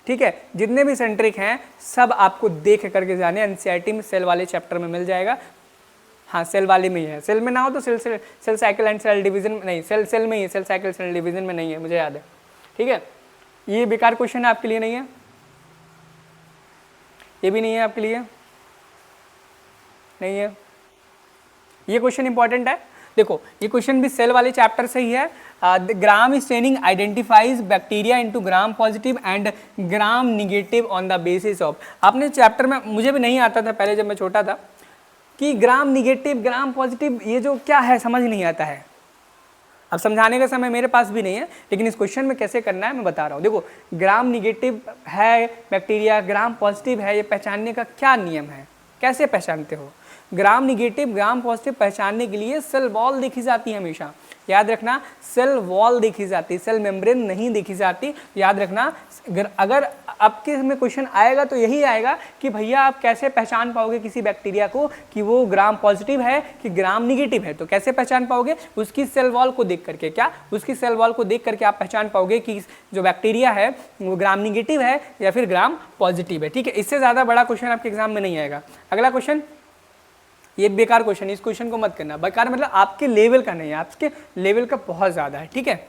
ठीक है, जितने भी सेंट्रिक हैं सब आपको देख करके जाने। एनसीईआरटी में सेल वाले चैप्टर में मिल जाएगा। हाँ, सेल वाले में ही है, सेल में ना हो तो cell cycle and cell division में नहीं, सेल में ही, सेल साइकिल सेल डिवीजन में नहीं है, मुझे याद है, ठीक है। ये बेकार क्वेश्चन है, आपके लिए नहीं है, ये भी नहीं है आपके लिए, नहीं है। ये क्वेश्चन इंपॉर्टेंट है, देखो ये क्वेश्चन भी सेल वाले चैप्टर से ही है। Gram staining identifies bacteria into gram positive and gram negative on the basis of, आपने चैप्टर में, मुझे भी नहीं आता था पहले जब मैं छोटा था, कि ग्राम निगेटिव ग्राम पॉजिटिव ये जो क्या है समझ नहीं आता है। अब समझाने का समय मेरे पास भी नहीं है, लेकिन इस क्वेश्चन में कैसे करना है मैं बता रहा हूँ। देखो ग्राम निगेटिव है बैक्टीरिया, ग्राम पॉजिटिव है, ये पहचानने का क्या नियम है, कैसे पहचानते हो। ग्राम निगेटिव ग्राम पॉजिटिव पहचानने के लिए सेल वॉल देखी जाती है, हमेशा याद रखना, सेल वॉल देखी जाती है, सेल मेम्ब्रेन नहीं देखी जाती। याद रखना, अगर आपके में क्वेश्चन आएगा तो यही आएगा कि भैया आप कैसे पहचान पाओगे किसी बैक्टीरिया को कि वो ग्राम पॉजिटिव है कि ग्राम निगेटिव है, तो कैसे पहचान पाओगे, उसकी सेल वॉल को देख करके। क्या, उसकी सेल वॉल को देख करके आप पहचान पाओगे कि जो बैक्टीरिया है वो ग्राम निगेटिव है या फिर ग्राम पॉजिटिव है, ठीक है। इससे ज़्यादा बड़ा क्वेश्चन आपके एग्जाम में नहीं आएगा। अगला क्वेश्चन, ये बेकार क्वेश्चन, इस क्वेश्चन को मत करना, बेकार मतलब आपके लेवल का नहीं है, आपके लेवल का बहुत ज़्यादा है, ठीक है।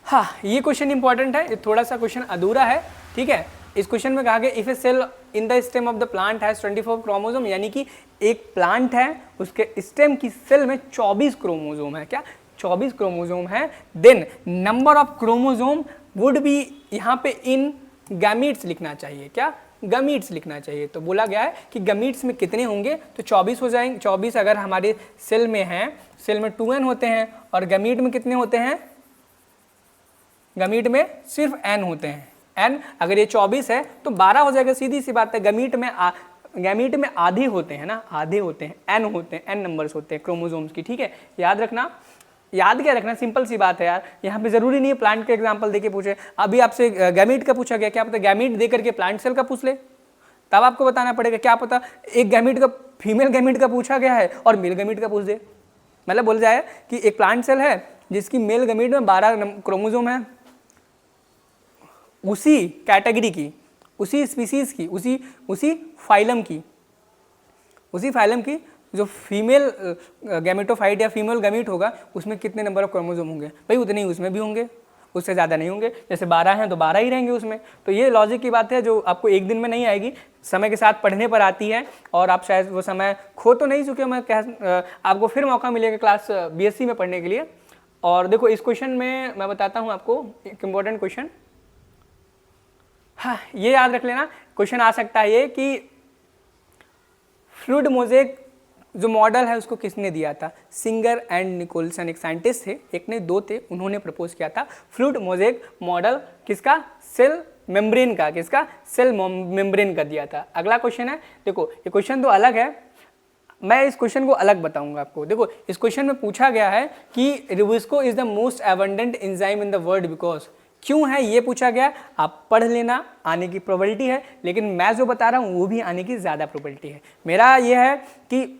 हाँ, ये क्वेश्चन इंपॉर्टेंट है, ये थोड़ा सा क्वेश्चन अधूरा है, ठीक है। इस क्वेश्चन में कहा गया if a cell in the stem of the plant has 24 chromosome, यानी कि एक प्लांट है उसके स्टेम की सेल में 24 क्रोमोसोम है। क्या, 24 क्रोमोसोम है। Then number of chromosome would be, यहाँ पे इन गैमीट्स लिखना चाहिए। क्या, गमीट्स लिखना चाहिए। तो बोला गया है कि गमीट्स में कितने होंगे, तो 24 हो जाएंगे। 24 अगर हमारे सेल में हैं, सेल में 2n होते हैं, और गमीट में कितने होते हैं, गमीट में सिर्फ n होते हैं। n अगर ये 24 है तो 12 हो जाएगा, सीधी सी बात है। गमीट में आधे होते हैं ना, आधे होते हैं, n होते हैं, n नंबर्स होते हैं क्रोमोसोम्स की, ठीक है। याद रखना, याद क्या रखना, सिंपल सी बात है यार। यहाँ पे जरूरी नहीं है प्लांट का एग्जांपल देके पूछे। अभी आपसे गैमीट का पूछा गया, क्या पता गैमीट दे करके प्लांट सेल का पूछ ले, तब आपको बताना पड़ेगा। क्या पता एक गैमीट का, फीमेल गैमीट का पूछा गया है और मेल गैमीट का पूछ दे, मतलब बोल जाए कि एक प्लांट सेल है जिसकी मेल गैमीट में 12 क्रोमोसोम है, उसी कैटेगरी की, उसी स्पीसीज की, उसी फाइलम की, जो फीमेल गैमेटोफाइट या फीमेल गैमीट होगा उसमें कितने नंबर ऑफ क्रोमोसोम होंगे, भाई उतने ही उसमें भी होंगे, उससे ज़्यादा नहीं होंगे। जैसे 12 हैं तो 12 ही रहेंगे उसमें। तो ये लॉजिक की बात है जो आपको एक दिन में नहीं आएगी, समय के साथ पढ़ने पर आती है, और आप शायद वो समय खो तो नहीं चुके, मैं आपको फिर मौका मिलेगा क्लास बीएससी में पढ़ने के लिए। और देखो इस क्वेश्चन में मैं बताता हूँ आपको एक इम्पॉर्टेंट क्वेश्चन, हाँ ये याद रख लेना, क्वेश्चन आ सकता है ये कि फ्लूइड मोज़ेक जो मॉडल है उसको किसने दिया था, सिंगर एंड निकोलसन, एक साइंटिस्ट थे, एक नहीं दो थे, उन्होंने प्रपोज किया था फ्लूइड मोज़ेक मॉडल, किसका, सेल मेम्ब्रेन का, किसका, सेल मेम्ब्रेन का दिया था। अगला क्वेश्चन है, देखो ये क्वेश्चन तो अलग है, मैं इस क्वेश्चन को अलग बताऊंगा आपको। देखो इस क्वेश्चन में पूछा गया है कि rubisco is the most abundant enzyme in the world because, क्यों है ये पूछा गया, आप पढ़ लेना, आने की प्रोबेबिलिटी है, लेकिन मैं जो बता रहा हूँ वो भी आने की ज़्यादा प्रोबेबिलिटी है। मेरा ये है कि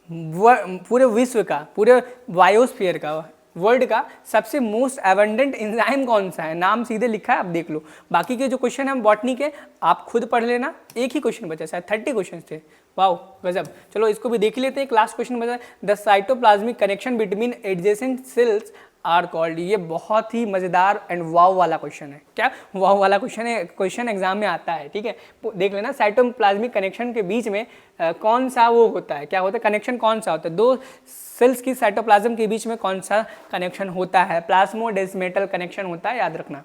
पूरे विश्व का, पूरे बायोस्फीयर का, वर्ल्ड का सबसे मोस्ट एबंडेंट एंजाइम कौन सा है, नाम सीधे लिखा है, आप देख लो। बाकी के जो क्वेश्चन है बॉटनी के आप खुद पढ़ लेना, एक ही क्वेश्चन बचा, शायद 30 क्वेश्चन थे, वाओ गजब। चलो इसको भी देख लेते हैं, एक लास्ट क्वेश्चन बचा, the cytoplasmic connection between adjacent cells are called, ये बहुत ही मजेदार एंड वाव वाला क्वेश्चन है। क्या वाव वाला क्वेश्चन है, क्वेश्चन एग्जाम में आता है, ठीक है, देख लेना। साइटोप्लाज्मिक कनेक्शन के बीच में कौन सा वो होता है, क्या होता है, कनेक्शन कौन सा होता है, दो सेल्स की साइटोप्लाज्म के बीच में कौन सा कनेक्शन होता है, प्लाज्मोडेस्मेटल कनेक्शन होता है, याद रखना।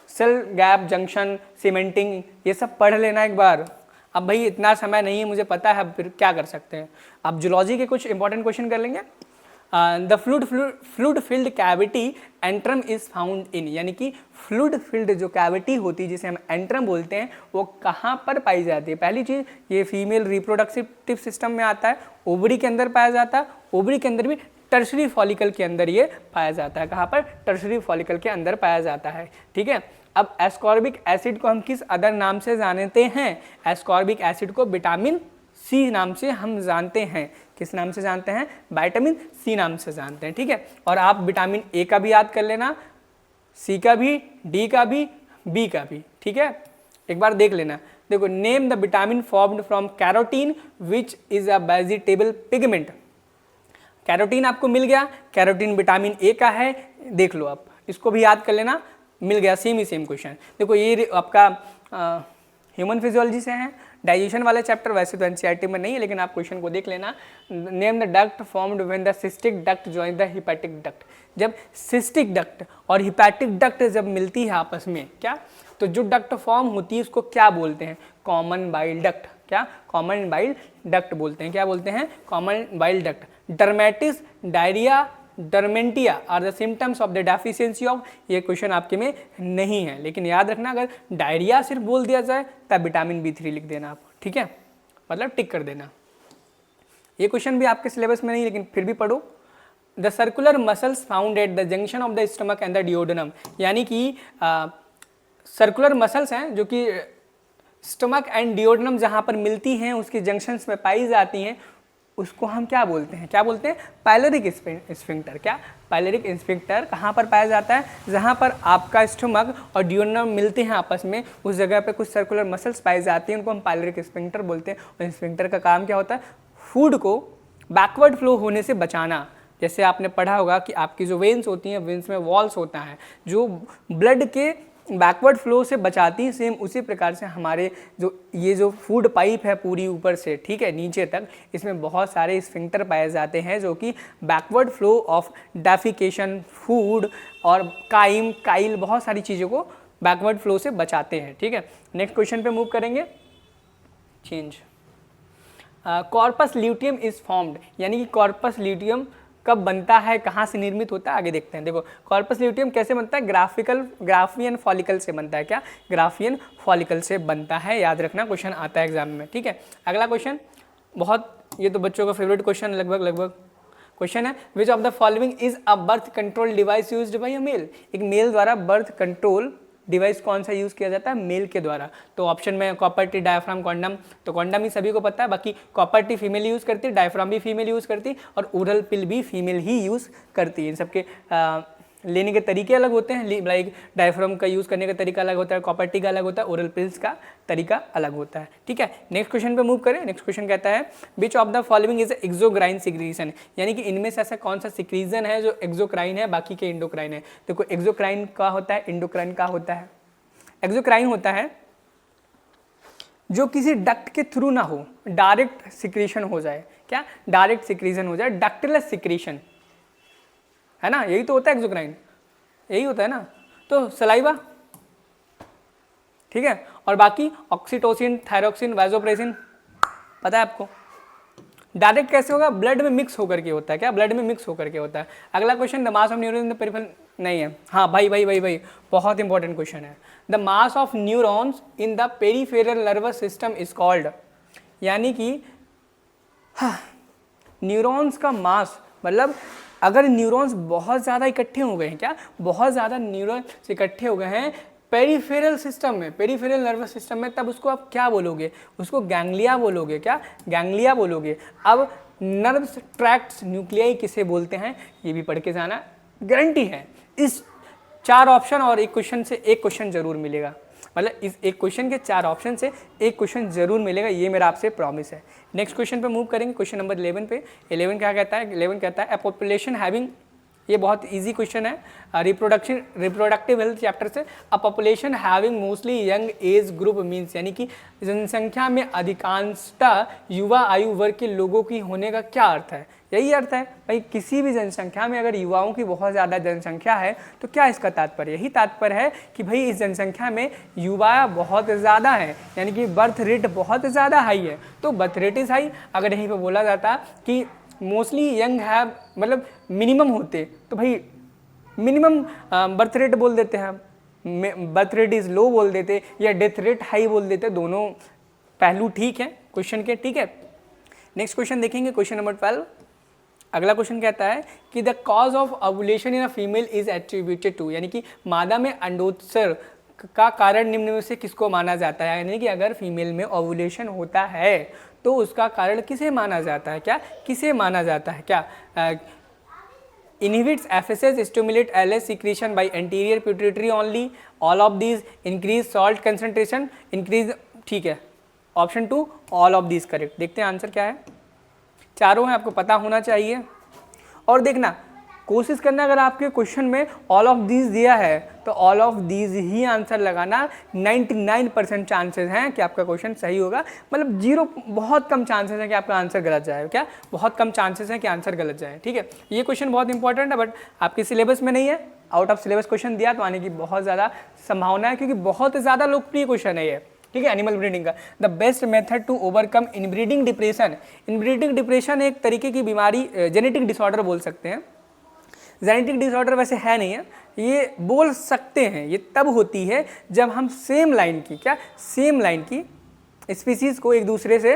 सेल गैप जंक्शन, सीमेंटिंग, ये सब पढ़ लेना एक बार। अब भाई इतना समय नहीं है मुझे पता है, अब फिर क्या कर सकते हैं, अब जूलॉजी के कुछ इंपॉर्टेंट क्वेश्चन कर लेंगे। The fluid filled cavity antrum is found in, यानी कि फ्लूइड फिल्ड जो कैविटी होती है जिसे हम एंट्रम बोलते हैं वो कहाँ पर पाई जाती है। पहली चीज़ ये फीमेल रिप्रोडक्टिव सिस्टम में आता है, ओवरी के अंदर पाया जाता है, ओवरी के अंदर भी टर्शरी फॉलिकल के अंदर ये पाया जाता है, कहाँ पर, टर्शरी फॉलिकल के अंदर पाया जाता है, ठीक है। अब एस्कॉर्बिक एसिड को हम किस अदर नाम से जानते हैं, एस्कॉर्बिक एसिड को विटामिन सी नाम से हम जानते हैं, किस नाम से जानते हैं, विटामिन सी नाम से जानते हैं, ठीक है। और आप विटामिन ए का भी याद कर लेना, सी का भी, डी का भी, बी का भी, ठीक है, एक बार देख लेना। देखो name the vitamin formed from carotene which is a vegetable pigment, carotene आपको मिल गया, कैरोटीन विटामिन ए का है, देख लो आप, इसको भी याद कर लेना, मिल गया, सेम ही सेम क्वेश्चन। देखो ये आपका ह्यूमन फिजियोलॉजी से है, डाइजेशन वाले चैप्टर वैसे तो एनसीईआरटी में नहीं है, लेकिन आप क्वेश्चन को देख लेना। Name the duct formed when the cystic duct join the hepatic duct, जब सिस्टिक डक्ट और हिपैटिक डक्ट जब मिलती है आपस में, क्या, तो जो डक्ट फॉर्म होती है उसको क्या बोलते हैं, कॉमन बाइल डक्ट, क्या, कॉमन बाइल डक्ट बोलते हैं, क्या बोलते हैं, common bile duct. Dermatitis, diarrhoea, dementia are the symptoms of the deficiency of, ये क्वेश्चन आपके में नहीं है, लेकिन याद रखना अगर डायरिया सिर्फ बोल दिया जाए तब विटामिन B3 लिख देना आप, ठीक है, मतलब टिक कर देना। ये क्वेश्चन भी आपके सिलेबस में नहीं, लेकिन फिर भी पढ़ो। The circular muscles found at the junction of the stomach and the duodenum, यानी कि सर्कुलर मसल्स हैं जो कि स्टमक एंड डिओडेनम जहाँ पर मिलती हैं उसके जंक्शंस में पाई जाती हैं, उसको हम क्या बोलते हैं, क्या बोलते हैं, पाइलोरिक स्फिंक्टर। क्या, पाइलोरिक स्फिंक्टर कहाँ पर पाया जाता है, जहाँ पर आपका स्टमक और डिओडेनम मिलते हैं आपस में, उस जगह पे कुछ सर्कुलर मसल्स पाई जाती हैं, उनको हम पाइलोरिक स्फिंक्टर बोलते हैं। और स्फिंक्टर का काम क्या होता है, फूड को बैकवर्ड फ्लो होने से बचाना। जैसे आपने पढ़ा होगा कि आपकी जो वेन्स होती हैं, वेन्स में वॉल्स होता है जो ब्लड के बैकवर्ड फ्लो से बचाती है, सेम उसी प्रकार से हमारे जो ये जो फूड पाइप है पूरी ऊपर से, ठीक है, नीचे तक, इसमें बहुत सारे स्फिंक्टर पाए जाते हैं जो कि backward flow of defecation, food और काइल बहुत सारी चीज़ों को बैकवर्ड फ्लो से बचाते हैं, ठीक है। नेक्स्ट क्वेश्चन पे मूव करेंगे, change. Corpus luteum is formed, यानी कि कॉर्पस ल्यूटियम कब बनता है, कहाँ से निर्मित होता है, आगे देखते हैं। देखो कॉर्पस ल्यूटियम कैसे बनता है, ग्राफियन फॉलिकल से बनता है, क्या, ग्राफियन फॉलिकल से बनता है, याद रखना, क्वेश्चन आता है एग्जाम में, ठीक है। अगला क्वेश्चन बहुत, ये तो बच्चों का फेवरेट क्वेश्चन लगभग क्वेश्चन है, which of the following is a birth control device used by a male, एक मेल द्वारा बर्थ कंट्रोल डिवाइस कौन सा यूज़ किया जाता है, मेल के द्वारा। तो ऑप्शन में कॉपर टी, डायफ्राम, कॉन्डम, तो कॉन्डम ही सभी को पता है, बाकी कॉपर टी फीमेल यूज़ करती है, डायफ्राम भी फीमेल यूज़ करती है, और ओरल पिल भी फीमेल ही यूज़ करती है। इन सबके लेने के तरीके अलग होते हैं, लाइक डायफ्राम का यूज़ करने का तरीका अलग होता है, कॉपर टी का अलग होता है, ओरल पिल्स का तरीका अलग होता है। ठीक है, नेक्स्ट क्वेश्चन पे मूव करें। नेक्स्ट क्वेश्चन कहता है which of the following is exocrine secretion, यानी कि इनमें से ऐसा कौन सा सिक्रीजन है जो एक्सोक्राइन है, बाकी के इंडोक्राइन है। देखो एक्सोक्राइन का होता है, इंडोक्राइन का होता है। एक्सोक्राइन होता है जो किसी डक्ट के थ्रू ना हो, डायरेक्ट सिक्रीशन हो जाए। क्या? डायरेक्ट सिक्रीशन हो जाए, डक्टलेस सिक्रीशन, है ना, यही तो होता है एक्सोक्राइन, यही होता है ना। तो सलाइवा, ठीक है, और बाकी ऑक्सीटोसिन, थायरोक्सिन, वाजोप्रेसिन, पता है आपको। डायरेक्ट कैसे होगा? ब्लड में मिक्स होकर के होता है। क्या? ब्लड में मिक्स होकर के होता है। अगला question, the mass of neuron in the peripheral, नहीं है। हाँ भाई, बहुत इंपॉर्टेंट क्वेश्चन है। The mass of neurons in the peripheral nervous system is called, यानी कि न्यूरॉन्स का मास, मतलब अगर न्यूरॉन्स बहुत ज़्यादा इकट्ठे हो गए हैं, क्या बहुत ज़्यादा न्यूरॉन्स इकट्ठे हो गए हैं पेरिफेरल सिस्टम में, पेरिफेरल नर्वस सिस्टम में, तब उसको आप क्या बोलोगे? उसको गैंग्लिया बोलोगे। क्या? गैंग्लिया बोलोगे। अब नर्व्स ट्रैक्ट्स न्यूक्लियाई किसे बोलते हैं, ये भी पढ़ के जाना, गारंटी है। इस 4 ऑप्शन और एक क्वेश्चन से एक क्वेश्चन जरूर मिलेगा, मतलब इस एक क्वेश्चन के 4 ऑप्शन से एक क्वेश्चन जरूर मिलेगा, ये मेरा आपसे प्रॉमिस है। नेक्स्ट क्वेश्चन पे मूव करेंगे, क्वेश्चन नंबर 11 पे। 11 क्या कहता है? 11 कहता है, अ पॉपुलेशन हैविंग, ये बहुत इजी क्वेश्चन है, रिप्रोडक्टिव हेल्थ चैप्टर से। A population having mostly young age group means, यानी कि जनसंख्या में अधिकांशतः युवा आयु वर्ग के लोगों की होने का क्या अर्थ है? यही अर्थ है भाई, किसी भी जनसंख्या में अगर युवाओं की बहुत ज़्यादा जनसंख्या है तो क्या इसका तात्पर्य? यही तात्पर्य है कि भाई इस जनसंख्या में युवा बहुत ज़्यादा है, यानी कि बर्थ रेट बहुत ज़्यादा हाई है। तो बर्थ रेट इज़ हाई, अगर यहीं पे बोला जाता कि मोस्टली यंग है, मतलब मिनिमम होते, तो भाई मिनिमम बर्थ रेट बोल देते हैं, बर्थ रेट इज़ लो बोल देते, या डेथ रेट हाई बोल देते, दोनों पहलू ठीक है क्वेश्चन के। ठीक है, नेक्स्ट क्वेश्चन देखेंगे, क्वेश्चन नंबर 12। अगला क्वेश्चन कहता है कि the cause of ovulation in a female is attributed to, यानी कि मादा में अंडोत्सर्ग का कारण निम्न में से किसको माना जाता है? यानी कि अगर फीमेल में ओवुलेशन होता है तो उसका कारण किसे माना जाता है? क्या किसे माना जाता है? क्या inhibits FSH, stimulate LH secretion by anterior pituitary only, all of these, increase salt concentration, increase, ठीक है, option 2 all of these correct. देखते हैं आंसर क्या है, चारों हैं, आपको पता होना चाहिए। और देखना, कोशिश करना, अगर आपके क्वेश्चन में ऑल ऑफ दीज दिया है तो all of these he answer लगाना। 99% चांसेस हैं कि आपका क्वेश्चन सही होगा, मतलब 0, बहुत कम चांसेस हैं कि आपका आंसर गलत जाए। क्या? बहुत कम चांसेस हैं कि आंसर गलत जाए। ठीक है, ये क्वेश्चन बहुत इंपॉर्टेंट है, बट आपके सिलेबस में नहीं है, आउट ऑफ सिलेबस क्वेश्चन दिया तो आने की बहुत ज़्यादा संभावना है, क्योंकि बहुत ज़्यादा लोकप्रिय क्वेश्चन है ये। ठीक है, एनिमल ब्रीडिंग का। The best method to overcome inbreeding depression, inbreeding depression एक तरीके की बीमारी, जेनेटिक डिसऑर्डर बोल सकते हैं। जेनेटिक डिसऑर्डर वैसे है नहीं है, ये बोल सकते हैं, ये तब होती है जब हम सेम लाइन की, क्या सेम लाइन की स्पीसीज को एक दूसरे से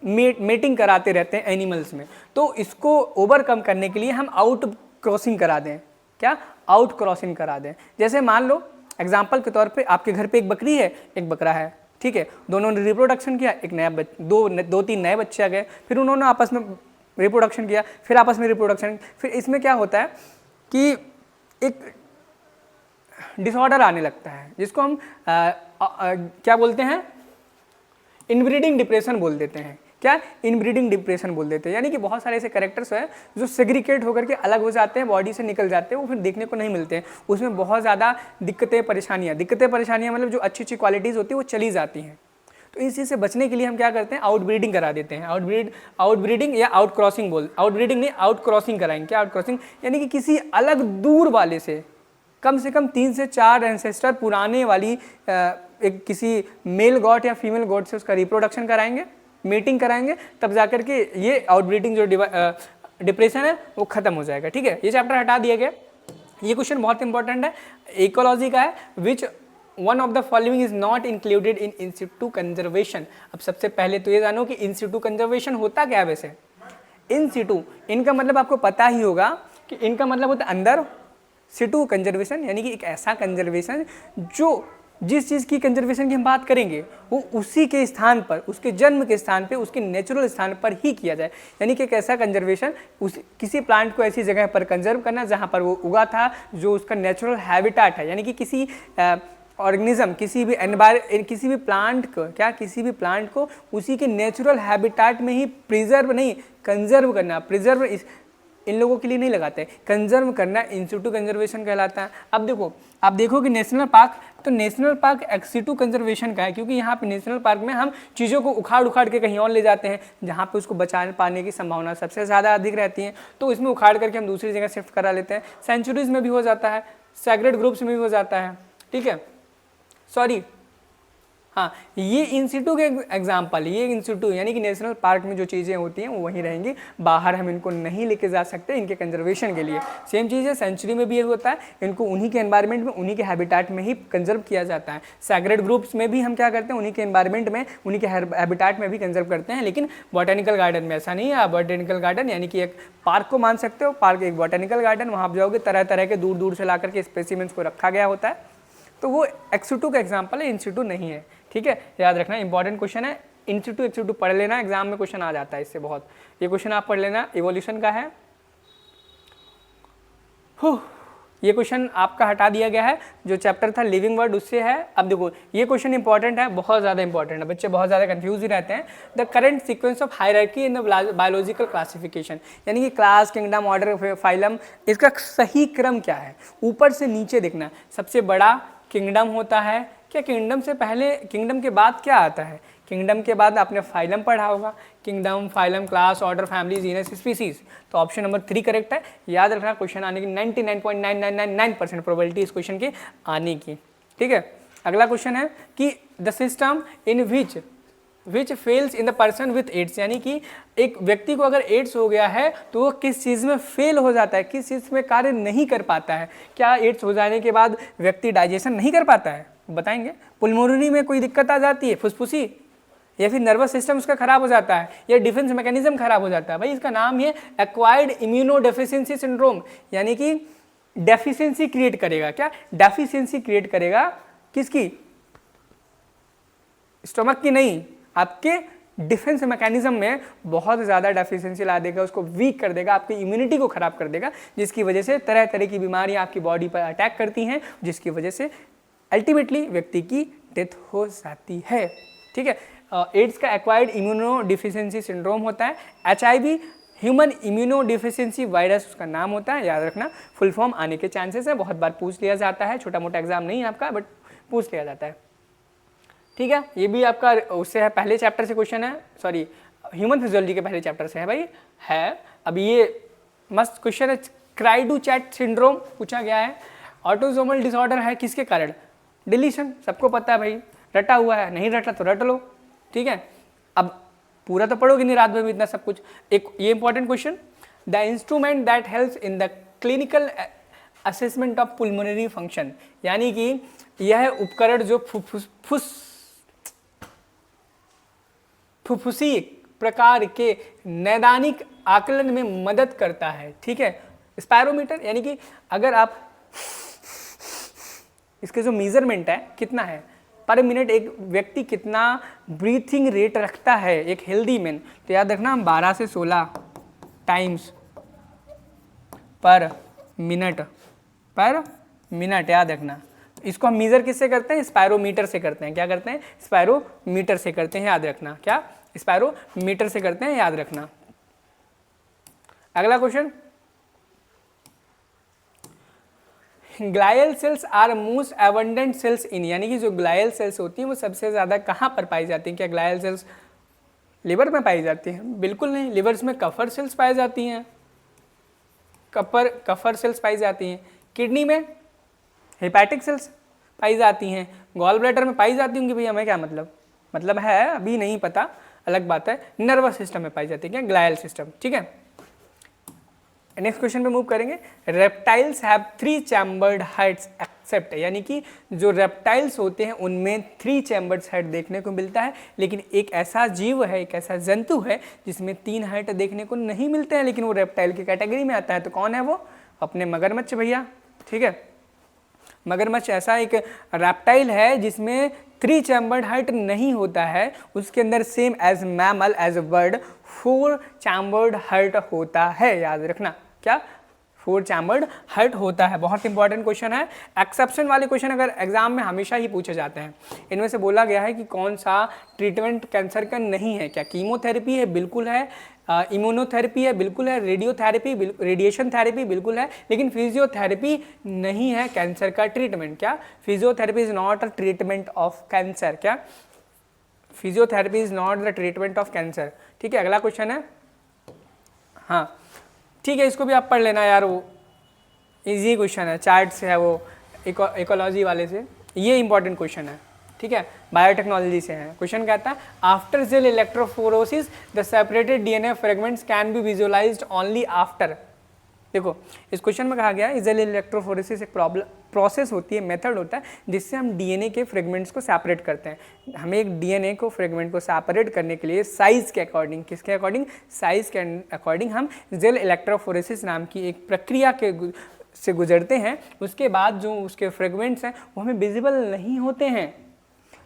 मेटिंग कराते रहते हैं एनिमल्स में, तो इसको ओवरकम करने के लिए हम आउट क्रॉसिंग करा दें। क्या? आउट क्रॉसिंग करा दें। जैसे मान लो एग्जाम्पल के तौर पे आपके घर पे एक बकरी है, एक बकरा है, ठीक है, दोनों ने रिप्रोडक्शन किया, एक नया दो तीन नए बच्चे आ गए, फिर उन्होंने आपस में रिप्रोडक्शन किया, फिर आपस में रिप्रोडक्शन, फिर इसमें क्या होता है कि एक डिसऑर्डर आने लगता है, जिसको हम क्या बोलते हैं, इनब्रीडिंग डिप्रेशन बोल देते हैं। क्या? इनब्रीडिंग डिप्रेशन बोल देते हैं, यानी कि बहुत सारे ऐसे कैरेक्टर्स हैं जो सेग्रीगेट होकर के अलग हो जाते हैं, बॉडी से निकल जाते हैं, वो फिर देखने को नहीं मिलते हैं, उसमें बहुत ज़्यादा दिक्कतें परेशानियाँ मतलब जो अच्छी अच्छी क्वालिटीज़ होती है वो चली जाती हैं। तो इस चीज़ से बचने के लिए हम क्या करते हैं, आउट ब्रीडिंग करा देते हैं। आउट ब्रीडिंग या आउट क्रॉसिंग आउट ब्रीडिंग नहीं, आउट क्रॉसिंग कराएंगे। क्या? आउट क्रॉसिंग, यानी कि किसी अलग दूर वाले से कम 3 से 4 एंसेस्टर पुराने वाली एक किसी मेल गॉड या फीमेल गॉड से उसका रिप्रोडक्शन कराएंगे, मीटिंग कराएंगे, तब जाकर के ये आउटब्रीडिंग जो डिप्रेशन है वो खत्म हो जाएगा। ठीक है, ये चैप्टर हटा दिया गया। ये क्वेश्चन बहुत इंपॉर्टेंट है, इकोलॉजी का है। Which one of the following is not included in in situ conservation. अब सबसे पहले तो ये जानो कि इंसिटू कंजर्वेशन होता क्या है। वैसे इंसिटू, इनका मतलब आपको पता ही होगा कि इनका मतलब होता है अंदर, सिटू कंजर्वेशन, यानी कि एक ऐसा कंजर्वेशन जो जिस चीज़ की कंजर्वेशन की हम बात करेंगे वो उसी के स्थान पर, उसके जन्म के स्थान पे, उसके नेचुरल स्थान पर ही किया जाए। यानी कि एक ऐसा कंजर्वेशन, उस किसी प्लांट को ऐसी जगह पर कंजर्व करना जहाँ पर वो उगा था, जो उसका नेचुरल हैबिटाट है। यानी कि किसी ऑर्गेनिज्म, किसी भी प्लांट को किसी भी प्लांट को उसी के नेचुरल हैबिटाट में ही प्रिजर्व नहीं, कंजर्व करना। प्रिजर्व इन लोगों के लिए नहीं लगाते, कंजर्व करना इन सिटू कंजर्वेशन कहलाता है। अब देखो, आप देखो कि नेशनल पार्क, तो national park ex situ conservation का है, क्योंकि यहाँ पे नेशनल पार्क में हम चीज़ों को उखाड़ के कहीं और ले जाते हैं जहाँ पे उसको बचा पाने की संभावना सबसे ज़्यादा अधिक रहती है, तो इसमें उखाड़ करके हम दूसरी जगह शिफ्ट करा लेते हैं। सेंचुरीज में भी हो जाता है, सैक्रेड ग्रुप्स में भी हो जाता है, ठीक है। सॉरी, हाँ, ये इन सिटू के एग्जाम्पल, ये इन सिटू यानी कि नेशनल पार्क में जो चीज़ें होती हैं वो वहीं रहेंगी, बाहर हम इनको नहीं लेके जा सकते इनके कंजर्वेशन के लिए। सेम चीज़ है सेंचुरी में भी ये होता है, इनको उन्हीं के एनवायरनमेंट में, उन्हीं के हैबिटाट में ही कंजर्व किया जाता है। सैक्रेड ग्रुप्स में भी हम क्या करते हैं, उन्हीं के एनवायरनमेंट में, उन्हीं के हैबिटाट में भी कंजर्व करते हैं। लेकिन बॉटेनिकल गार्डन में ऐसा नहीं है। आप बॉटेनिकल गार्डन यानी कि एक पार्क को मान सकते हो, पार्क एक बॉटेनिकल गार्डन, वहाँ आप जाओगे तरह तरह के दूर दूर से ला करके स्पेसिमेंट्स को रखा गया होता है, तो वो एक्स सिटू का एग्जाम्पल है, इन सिटू नहीं है, ठीक है। याद रखना, इंपॉर्टेंट क्वेश्चन है, इन सिटू एक्स सिटू पढ़ लेना, एग्जाम में क्वेश्चन आ जाता है इससे बहुत। ये क्वेश्चन आप पढ़ लेना, इवोल्यूशन का है। ये क्वेश्चन आपका हटा दिया गया है, जो चैप्टर था लिविंग वर्ड उससे है। अब देखो ये क्वेश्चन इंपॉर्टेंट है, बहुत ज़्यादा इंपॉर्टेंट है, बच्चे बहुत ज़्यादा कंफ्यूज ही रहते हैं। The current sequence of hierarchy in the biological classification, यानी कि क्लास, किंगडम, ऑर्डर, फाइलम, इसका सही क्रम क्या है, ऊपर से नीचे देखना। सबसे बड़ा किंगडम होता है क्या, किंगडम से पहले, किंगडम के बाद क्या आता है, किंगडम के बाद आपने फाइलम पढ़ा होगा, kingdom, phylum, class, order, family, genus, species. तो ऑप्शन नंबर 3 करेक्ट है। याद रखना, क्वेश्चन आने की 99.9999% प्रोबेबिलिटी इस क्वेश्चन की आने की, ठीक है। अगला क्वेश्चन है कि the system in which fails in the person with AIDS, यानी कि एक व्यक्ति को अगर एड्स हो गया है तो वो किस चीज़ में फेल हो जाता है, किस चीज़ में कार्य नहीं कर पाता है। क्या एड्स हो जाने के बाद व्यक्ति डाइजेशन नहीं कर पाता है, बताएंगे। पुल्मोनरी में कोई दिक्कत आ जाती है, फुसफुसी, या फिर नर्वस सिस्टम उसका खराब हो जाता है, या डिफेंस मैकेनिज्म खराब हो जाता है। भाई इसका नाम है एक्वायर्ड इम्यूनोडेफिशिएंसी सिंड्रोम, यानी कि डेफिशिएंसी क्रिएट करेगा। क्या डेफिशिएंसी क्रिएट करेगा, किसकी, स्टमक की नहीं, आपके डिफेंस मैकेनिज्म में बहुत ज़्यादा डेफिशिएंसी ला देगा, उसको वीक कर देगा, आपकी इम्यूनिटी को खराब कर देगा, जिसकी वजह से तरह तरह की बीमारियां आपकी बॉडी पर अटैक करती हैं, जिसकी वजह से अल्टीमेटली व्यक्ति की डेथ हो जाती है, ठीक है। एड्स का एक्वायर्ड इम्यूनो डिफिशिएंसी सिंड्रोम होता है। HIV human immuno deficiency virus उसका नाम होता है, याद रखना। फुल फॉर्म आने के चांसेस है, बहुत बार पूछ लिया जाता है, छोटा मोटा एग्जाम नहीं है आपका, बट पूछ लिया जाता है, ठीक है। ये भी आपका उससे है, पहले चैप्टर से क्वेश्चन है, सॉरी ह्यूमन फिजियोलॉजी के पहले चैप्टर से है भाई, है। अब ये मस्त क्वेश्चन है, क्राई डू चैट सिंड्रोम पूछा गया है। ऑटोसोमल डिसऑर्डर है किसके कारण, डिलीशन, सबको पता है भाई, रटा हुआ है, नहीं रटा तो रट लो, ठीक है। अब पूरा तो पढ़ोगे नहीं रात भर में इतना सब कुछ। एक ये important question, the instrument that helps in the clinical assessment of pulmonary function, यानी कि यह उपकरण जो फुफ्फुसी प्रकार के नैदानिक आकलन में मदद करता है, ठीक है। स्पायरोमीटर, यानी कि अगर आप इसके जो मेजरमेंट है कितना है पर मिनट, एक व्यक्ति कितना ब्रीथिंग रेट रखता है एक हेल्दी मैन, तो याद रखना हम 12 से 16 टाइम्स पर मिनट याद रखना। इसको हम मीजर किससे करते हैं, स्पायरोमीटर से करते हैं। क्या करते हैं, स्पायरोमीटर से करते हैं, याद रखना। क्या, स्पायरोमीटर से करते हैं, याद रखना। अगला question, glial cells are most abundant cells in, यानी कि जो ग्लायल सेल्स होती हैं वो सबसे ज़्यादा कहाँ पर पाई जाती हैं। क्या ग्लायल सेल्स लिवर में पाई जाती हैं, बिल्कुल नहीं। लिवर्स में कफर सेल्स पाई जाती हैं, कफर सेल्स पाई जाती हैं। किडनी में हेपेटिक सेल्स पाई जाती हैं। गॉल ब्लैडर में पाई जाती होंगी भैया, हमें क्या मतलब है अभी नहीं पता, अलग बात है। नर्वस सिस्टम में पाई जाती है, क्या, ग्लायल सिस्टम, ठीक है। नेक्स्ट क्वेश्चन पे मूव करेंगे। Reptiles have 3 chambered heads except, यानी कि जो रेप्टाइल्स होते हैं उनमें 3 चैम्बर्ड हेड देखने को मिलता है, लेकिन एक ऐसा जीव है, एक ऐसा जंतु है जिसमें 3 हेड देखने को नहीं मिलते हैं, लेकिन वो रेप्टाइल की कैटेगरी में आता है। तो कौन है वो, अपने मगरमच्छ भैया, ठीक है। मगरमच्छ ऐसा एक रैप्टाइल है जिसमें 3 चैम्बर्ड हार्ट नहीं होता है, उसके अंदर same as mammal as bird 4 chambered heart होता है, याद रखना क्या 4 चैम्बर्ड हार्ट होता है। बहुत इंपॉर्टेंट क्वेश्चन है, एक्सेप्शन वाले क्वेश्चन अगर एग्जाम में हमेशा ही पूछे जाते हैं। इनमें से बोला गया है कि कौन सा ट्रीटमेंट कैंसर का नहीं है, क्या कीमोथेरेपी है, बिल्कुल है, इम्यूनोथेरेपी है, बिल्कुल है, रेडियोथेरेपी, रेडिएशन थेरेपी बिल्कुल है, लेकिन फिजियोथेरेपी नहीं है कैंसर का ट्रीटमेंट। क्या physiotherapy is not a treatment of cancer, क्या physiotherapy is not the treatment of cancer. ठीक है, अगला क्वेश्चन है, हाँ ठीक है, इसको भी आप पढ़ लेना यार, वो इजी क्वेश्चन है, चार्ट से है, वो इकोलॉजी वाले से, ये इंपॉर्टेंट क्वेश्चन है। ठीक है, बायोटेक्नोलॉजी से है। क्वेश्चन कहता है after sale electrophoresis the separated DNA fragments can be visualised only after. देखो इस क्वेश्चन में कहा गया है सेल इलेक्ट्रोफोरेसिस एक प्रोसेस होती है, मेथड होता है जिससे हम डीएनए के फ्रेगमेंट्स को सेपरेट करते हैं। हमें एक डीएनए को फ्रेगमेंट को सेपरेट करने के लिए साइज के अकॉर्डिंग, किसके अकॉर्डिंग, साइज के अकॉर्डिंग हम सेल इलेक्ट्रोफोरेसिस नाम की एक प्रक्रिया के से गुजरते हैं। उसके बाद जो उसके फ्रेगमेंट्स हैं वो हमें विजिबल नहीं होते हैं।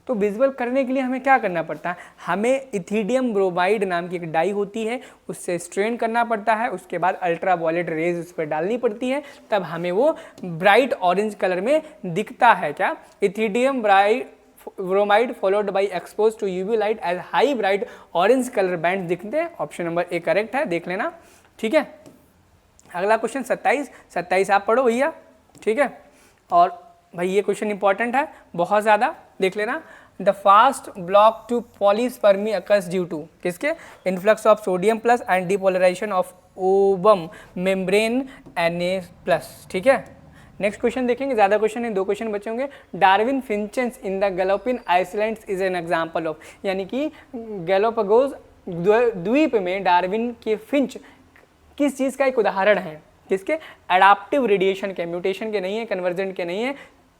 तो विजुअल करने के लिए हमें क्या करना पड़ता है, हमें इथिडियम ब्रोमाइड नाम की एक डाई होती है, उससे स्ट्रेन करना पड़ता है, उसके बाद अल्ट्रावायलेट रेज उस पर डालनी पड़ती है, तब हमें वो ब्राइट ऑरेंज कलर में दिखता है। क्या ethidium bromide followed by expose to UV light as high bright orange colour band दिखते हैं। ऑप्शन नंबर ए करेक्ट है, देख लेना। ठीक है, अगला क्वेश्चन 27 आप पढ़ो भैया। ठीक है, और भाई ये क्वेश्चन इंपॉर्टेंट है बहुत ज़्यादा, देख लेना। The fast block to polyspermy occurs due to, किसके, influx of sodium plus and depolarisation of ovum membrane Na+। ठीक है, नेक्स्ट क्वेश्चन देखेंगे, ज़्यादा क्वेश्चन है, 2 क्वेश्चन बचे होंगे। Darwin finches in the Galapagos islands is an example of, यानी कि गैलोपागोस द्वीप में डार्विन के फिंच किस चीज़ का एक उदाहरण है, किसके, एडाप्टिव रेडिएशन के, म्यूटेशन के नहीं है, कन्वर्जेंट के नहीं है,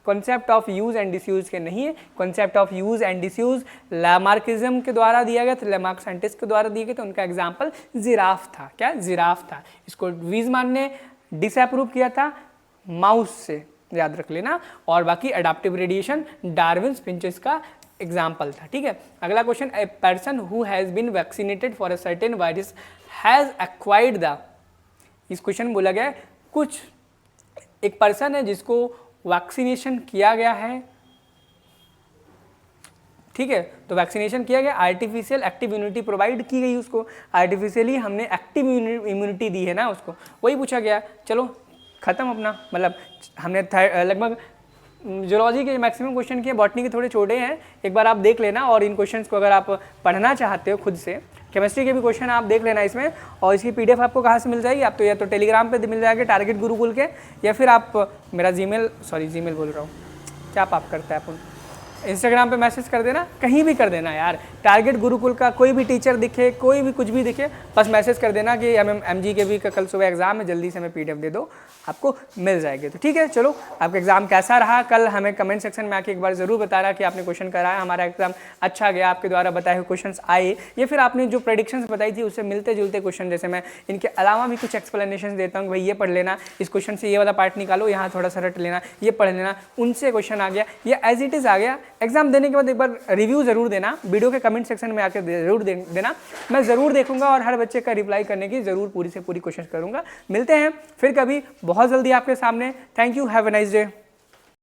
concept of use and disuse के नहीं है। Concept of use and disuse Lamarckism के द्वारा दिया गया था, लैमार्क साइंटिस्ट के द्वारा दिए गए, तो उनका एग्जाम्पल जिराफ था। क्या, जिराफ था। इसको वीजमान ने डिसअप्रूव किया था माउस से, याद रख लेना। और बाकी एडाप्टिव रेडिएशन डार्विन फिंचेस का एग्जाम्पल था। ठीक है, अगला question, a person who has been vaccinated for a certain virus has acquired the, इस क्वेश्चन में बोला गया है कुछ एक पर्सन है जिसको वैक्सीनेशन किया गया है। ठीक है, तो वैक्सीनेशन किया गया, आर्टिफिशियल एक्टिव इम्यूनिटी प्रोवाइड की गई उसको, आर्टिफिशियली हमने एक्टिव इम्यूनिटी दी है ना उसको, वही पूछा गया। चलो खत्म अपना, मतलब हमने लगभग जूलॉजी के मैक्सिमम क्वेश्चन किए, बॉटनी के थोड़े छोटे हैं, एक बार आप देख लेना। और इन क्वेश्चंस को अगर आप पढ़ना चाहते हो खुद से, केमिस्ट्री के भी क्वेश्चन आप देख लेना इसमें। और इसकी पीडीएफ आपको कहाँ से मिल जाएगी, आप तो या तो टेलीग्राम पे मिल जाएगा टारगेट गुरुकुल के, या फिर आप मेरा जीमेल बोल रहा हूँ, क्या पाप करता है अपन, इंस्टाग्राम पे मैसेज कर देना, कहीं भी कर देना यार, टारगेट गुरुकुल का कोई भी टीचर दिखे, कोई भी कुछ भी दिखे, बस मैसेज कर देना कि MG के भी कल सुबह एग्जाम है, जल्दी से हमें पीडीएफ दे दो, आपको मिल जाएगी। तो ठीक है, चलो आपका एग्जाम कैसा रहा कल हमें कमेंट सेक्शन में आके एक बार जरूर बताना कि आपने क्वेश्चन कराया, हमारा एग्जाम अच्छा गया, आपके द्वारा बताए हुए क्वेश्चन आए, या फिर आपने जो प्रेडिक्शंस बताई थी उससे मिलते जुलते क्वेश्चन, जैसे मैं इनके अलावा भी कुछ एक्सप्लेनेशन देता हूँ, भाई ये पढ़ लेना, इस क्वेश्चन से ये वाला पार्ट निकालो, यहाँ थोड़ा सा रट लेना, ये पढ़ लेना, उनसे क्वेश्चन आ गया, ये एज इट इज़ आ गया। एग्जाम देने के बाद एक बार रिव्यू जरूर देना, वीडियो के कमेंट सेक्शन में आकर जरूर देना, मैं जरूर देखूंगा और हर बच्चे का रिप्लाई करने की जरूर पूरी से पूरी कोशिश करूंगा। मिलते हैं फिर कभी बहुत जल्दी आपके सामने। Thank you, have a nice day.